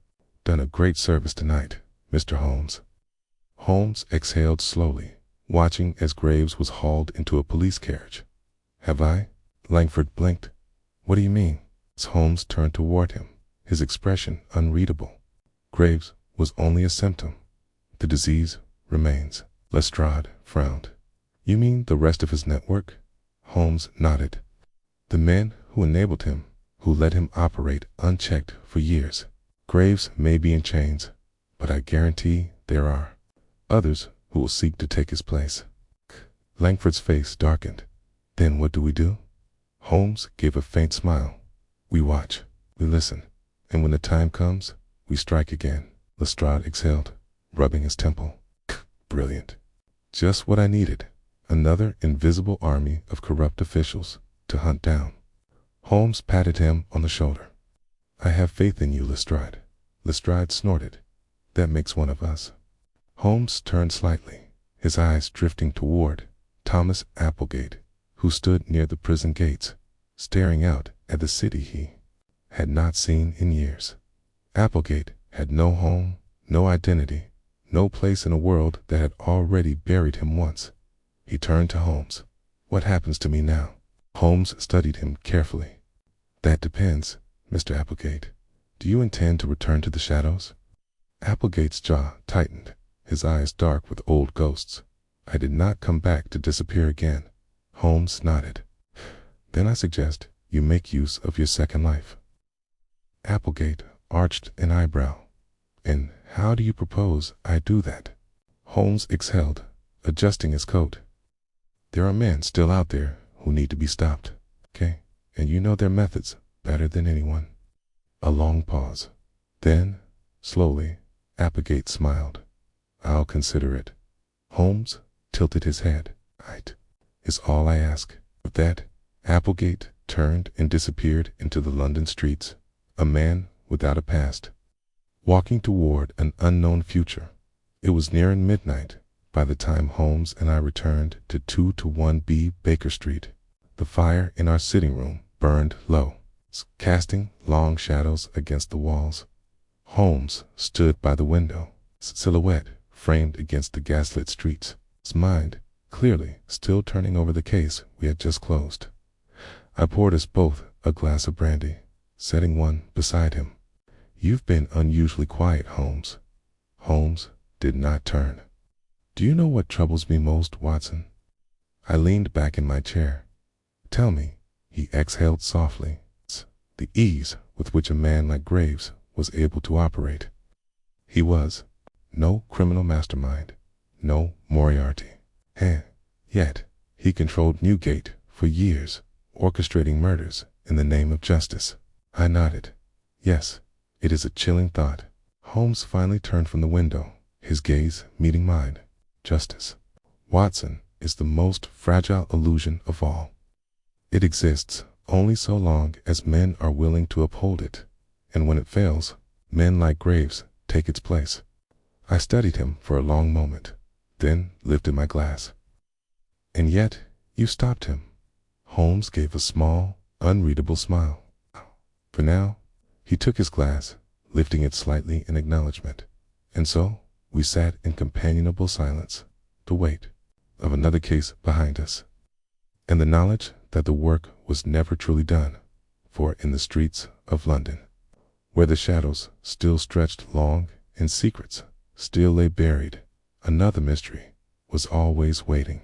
done a great service tonight, Mr. Holmes. Holmes exhaled slowly, watching as Graves was hauled into a police carriage. Have I? Langford blinked. What do you mean? As Holmes turned toward him, his expression unreadable. Graves was only a symptom. The disease remains. Lestrade frowned. You mean the rest of his network? Holmes nodded. The men who enabled him, who let him operate unchecked for years. Graves may be in chains, but I guarantee there are others who will seek to take his place. Langford's face darkened. Then what do we do? Holmes gave a faint smile. We watch, we listen, and when the time comes, we strike again. Lestrade exhaled, rubbing his temple. Brilliant. Just what I needed. Another invisible army of corrupt officials to hunt down. Holmes patted him on the shoulder. I have faith in you, Lestrade. Lestrade snorted. That makes one of us. Holmes turned slightly, his eyes drifting toward Thomas Applegate, who stood near the prison gates, staring out at the city he had not seen in years. Applegate had no home, no identity, no place in a world that had already buried him once. He turned to Holmes. "What happens to me now?" Holmes studied him carefully. "That depends, Mr. Applegate. Do you intend to return to the shadows?" Applegate's jaw tightened, his eyes dark with old ghosts. "I did not come back to disappear again." Holmes nodded. "Then I suggest you make use of your second life." Applegate arched an eyebrow. "And how do you propose I do that?" Holmes exhaled, adjusting his coat. "There are men still out there who need to be stopped, okay? And you know their methods better than anyone." A long pause. Then, slowly, Applegate smiled. "I'll consider it." Holmes tilted his head. "Right is all I ask." With that, Applegate turned and disappeared into the London streets, a man without a past, walking toward an unknown future. It was nearing midnight by the time Holmes and I returned to 221B Baker Street. The fire in our sitting room burned low, casting long shadows against the walls. Holmes stood by the window, silhouette framed against the gaslit streets, his mind clearly still turning over the case we had just closed. I poured us both a glass of brandy, setting one beside him. "You've been unusually quiet, Holmes." Holmes did not turn. "Do you know what troubles me most, Watson?" I leaned back in my chair. "Tell me," he exhaled softly. The ease with which a man like Graves was able to operate. He was no criminal mastermind, no Moriarty. Yet he controlled Newgate for years, orchestrating murders in the name of justice. I nodded. "Yes, it is a chilling thought." Holmes finally turned from the window, his gaze meeting mine. "Justice, Watson, is the most fragile illusion of all. It exists only so long as men are willing to uphold it, and when it fails, men like Graves take its place." I studied him for a long moment, then lifted my glass. "And yet you stopped him." Holmes gave a small, unreadable smile. For now, he took his glass, lifting it slightly in acknowledgement, and so we sat in companionable silence, the weight of another case behind us, and the knowledge that the work was never truly done, for in the streets of London, where the shadows still stretched long and secrets still lay buried, another mystery was always waiting.